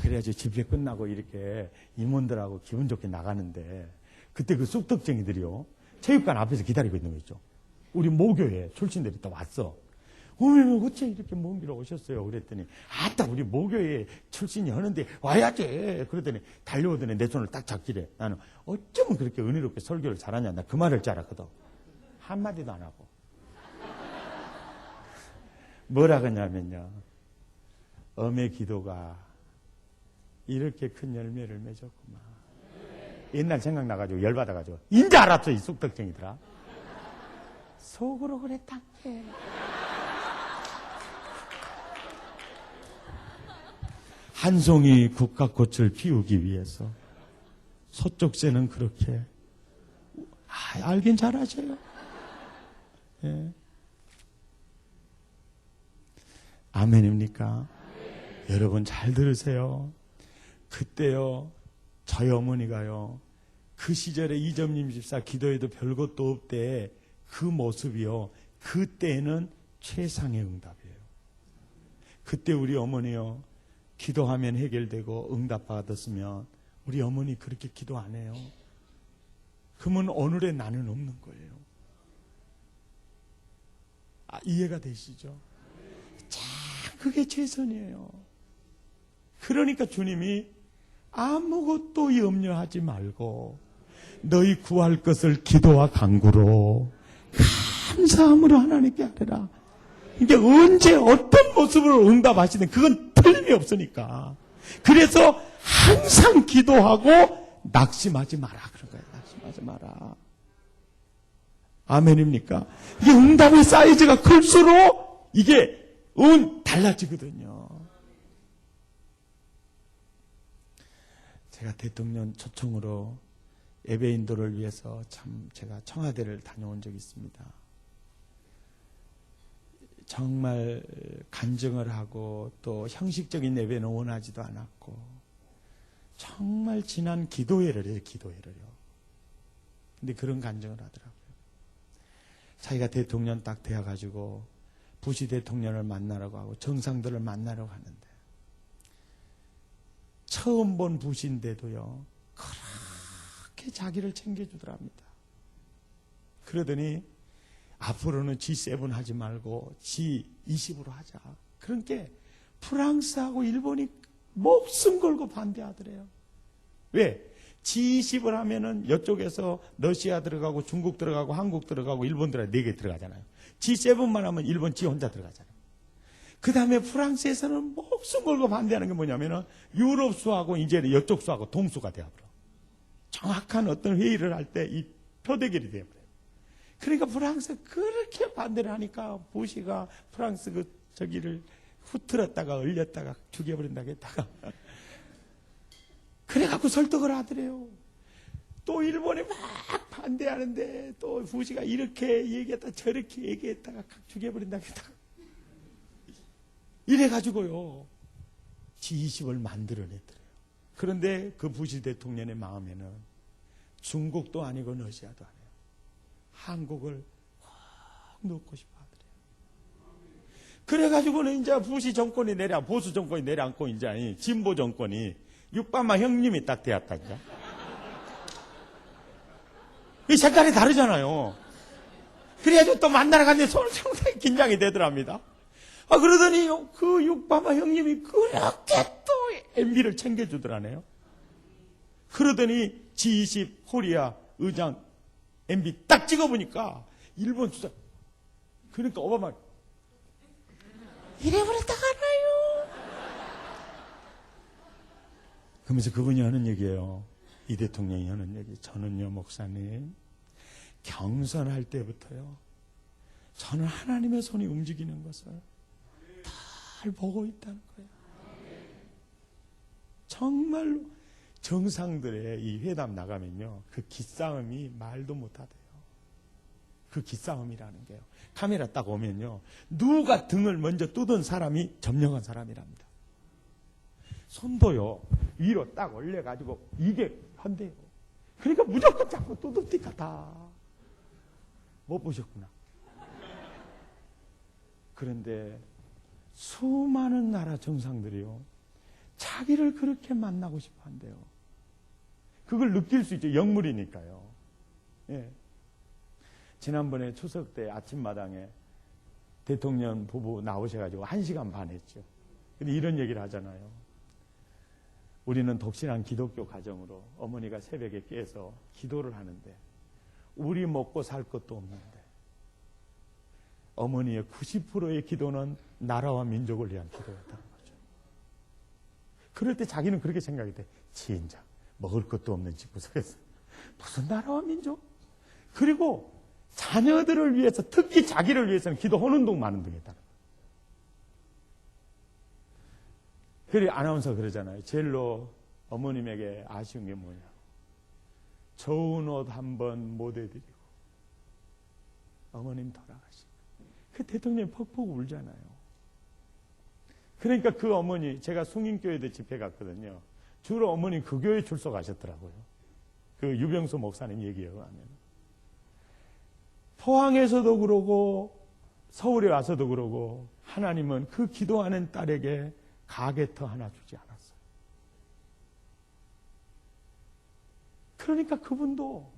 그래야지 집회 끝나고 이렇게 임원들하고 기분 좋게 나가는데, 그때 그 쑥떡쟁이들이요, 체육관 앞에서 기다리고 있는 거 있죠. 우리 모교회 출신들이 또 왔어. 어째 이렇게 먼 길 오셨어요? 그랬더니, 아따, 우리 모교회 출신이 하는데 와야지. 그러더니 달려오더니 내 손을 딱 잡기래. 나는 어쩌면 그렇게 은혜롭게 설교를 잘하냐. 나 그 말을 줄 알았거든. 한마디도 안 하고. 뭐라 그러냐면요, 엄의 기도가 이렇게 큰 열매를 맺었구만. 옛날 생각나가지고 열받아가지고 인제 알았어, 이 쑥떡쟁이들아. 속으로 그랬단게. 한 송이 국화꽃을 피우기 위해서 서쪽새는 그렇게 알긴 잘하셔요. 예. 아멘입니까? 여러분 잘 들으세요. 그때요, 저희 어머니가요, 그 시절에 이점림 집사 기도해도 별것도 없대. 그 모습이요, 그때는 최상의 응답이에요. 그때 우리 어머니요, 기도하면 해결되고 응답 받았으면 우리 어머니 그렇게 기도 안 해요. 그러면 오늘의 나는 없는 거예요. 이해가 되시죠? 참 그게 최선이에요. 그러니까 주님이 아무것도 염려하지 말고 너희 구할 것을 기도와 간구로 감사함으로 하나님께 하리라. 이게 언제 어떤 모습으로 응답하시든 그건 틀림이 없으니까. 그래서 항상 기도하고 낙심하지 마라 그런 거예요. 낙심하지 마라. 아멘입니까? 이게 응답의 사이즈가 클수록 이게 달라지거든요. 제가 대통령 초청으로 예배 인도를 위해서 참 제가 청와대를 다녀온 적이 있습니다. 정말 간증을 하고 또 형식적인 예배는 원하지도 않았고 정말 진한 기도회를 해요. 기도회를요. 근데 그런 간증을 하더라고요. 자기가 대통령 딱 되어가지고 부시 대통령을 만나라고 하고 정상들을 만나려고 하는데 처음 본 부시인데도요, 그렇게 자기를 챙겨주더랍니다. 그러더니 앞으로는 G7 하지 말고 G20으로 하자. 그러니까 프랑스하고 일본이 목숨 걸고 반대하더래요. 왜? G20을 하면은 이쪽에서 러시아 들어가고 중국 들어가고 한국 들어가고 일본 들어가고 4개 들어가잖아요. G7만 하면 일본 G 혼자 들어가잖아요. 그 다음에 프랑스에서는 목숨 걸고 반대하는 게 뭐냐면은 유럽 수하고 이제는 이쪽 수하고 동수가 되어버려. 정확한 어떤 회의를 할 때 이 표대결이 되어버려요. 그러니까 프랑스 그렇게 반대를 하니까 부시가 프랑스 저기를 후틀었다가 얼렸다가 죽여버린다고 했다가 그래갖고 설득을 하더래요. 또 일본이 막 반대하는데 또 부시가 이렇게 얘기했다 저렇게 얘기했다가 죽여버린다고 했다가 이래가지고요 G20을 만들어냈더래요. 그런데 그 부시 대통령의 마음에는 중국도 아니고 러시아도 아니에요. 한국을 확 넣고 싶어 하더래요. 그래가지고는 이제 부시 정권이 보수 정권이 내려앉고 이제 진보 정권이 육바마 형님이 딱 되었다. 이제. 이 색깔이 다르잖아요. 그래가지고 또 만나러 갔는데 손을 상당히 긴장이 되더랍니다. 그러더니 그 육바마 형님이 그렇게 또 MB를 챙겨주더라네요. 그러더니 G20 코리아 의장 MB 딱 찍어보니까 일본 주장. 그러니까 오바마 이래버렸다 가나요? 그러면서 그분이 하는 얘기예요. 이 대통령이 하는 얘기. 저는요 목사님 경선할 때부터요 저는 하나님의 손이 움직이는 것을 잘 보고 있다는 거예요. 정말로 정상들의 이 회담 나가면요 그 기싸움이 말도 못하대요. 그 기싸움이라는 게요. 카메라 딱 오면요 누가 등을 먼저 뜯은 사람이 점령한 사람이랍니다. 손도요 위로 딱 올려가지고 이게 한대요. 그러니까 무조건 자꾸 뚜둑띠까 다. 못 보셨구나. 그런데 수많은 나라 정상들이요 자기를 그렇게 만나고 싶어 한대요. 그걸 느낄 수 있죠. 영물이니까요. 예. 지난번에 추석 때 아침마당에 대통령 부부 나오셔가지고 1시간 반 했죠. 근데 이런 얘기를 하잖아요. 우리는 독실한 기독교 가정으로 어머니가 새벽에 깨서 기도를 하는데 우리 먹고 살 것도 없는데 어머니의 90%의 기도는 나라와 민족을 위한 기도였다는 거죠. 그럴 때 자기는 그렇게 생각이 돼. 진작 먹을 것도 없는 집구석에서 무슨 나라와 민족? 그리고 자녀들을 위해서 특히 자기를 위해서는 기도하는 동 마는 동 했다는 거예요. 그래 아나운서 그러잖아요. 제일로 어머님에게 아쉬운 게 뭐냐고. 좋은 옷 한 번 못 해드리고 어머님 돌아가시고 그 대통령이 퍽퍽 울잖아요. 그러니까 그 어머니 제가 숭인교회도 집회 갔거든요. 주로 어머니 그 교회 출석하셨더라고요. 그 유병수 목사님 얘기에 의하면 포항에서도 그러고 서울에 와서도 그러고 하나님은 그 기도하는 딸에게 가게터 하나 주지 않았어요. 그러니까 그분도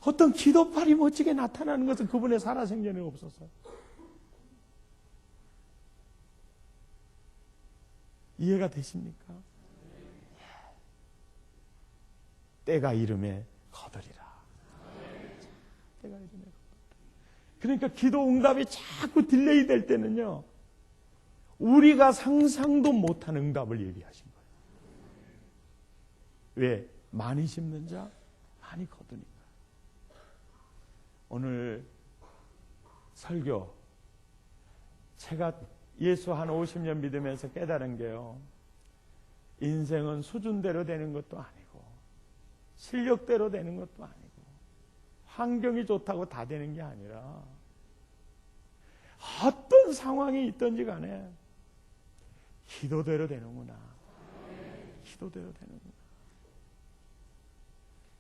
어떤 기도팔이 멋지게 나타나는 것은 그분의 살아생전에 없었어요. 이해가 되십니까? 때가 이름에 거두리라. 때가 이름에 거두리라. 그러니까 기도 응답이 자꾸 딜레이 될 때는요 우리가 상상도 못한 응답을 예비하신 거예요. 왜? 많이 심는 자 많이 거두니까. 오늘 설교 제가 예수 한 50년 믿으면서 깨달은 게요 인생은 수준대로 되는 것도 아니고 실력대로 되는 것도 아니고 환경이 좋다고 다 되는 게 아니라 어떤 상황이 있든지 간에 기도대로 되는구나. 기도대로 되는구나.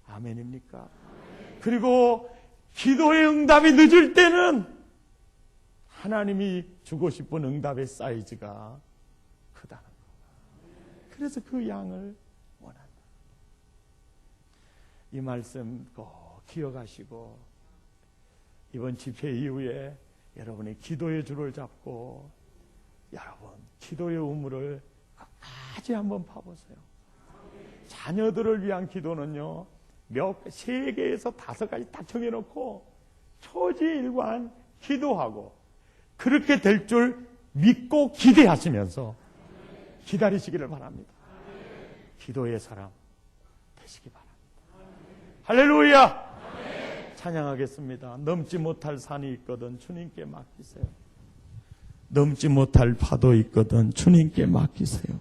아멘입니까? 그리고 기도의 응답이 늦을 때는 하나님이 주고 싶은 응답의 사이즈가 크다는 거. 그래서 그 양을 원한다. 이 말씀 꼭 기억하시고 이번 집회 이후에 여러분이 기도의 줄을 잡고 여러분 기도의 우물을 끝까지 한번 파보세요. 자녀들을 위한 기도는요 3개에서 5가지 딱 정해놓고 초지일관 기도하고 그렇게 될 줄 믿고 기대하시면서 기다리시기를 바랍니다. 기도의 사람 되시기 바랍니다. 할렐루야! 찬양하겠습니다. 넘지 못할 산이 있거든 주님께 맡기세요. 넘지 못할 파도 있거든 주님께 맡기세요.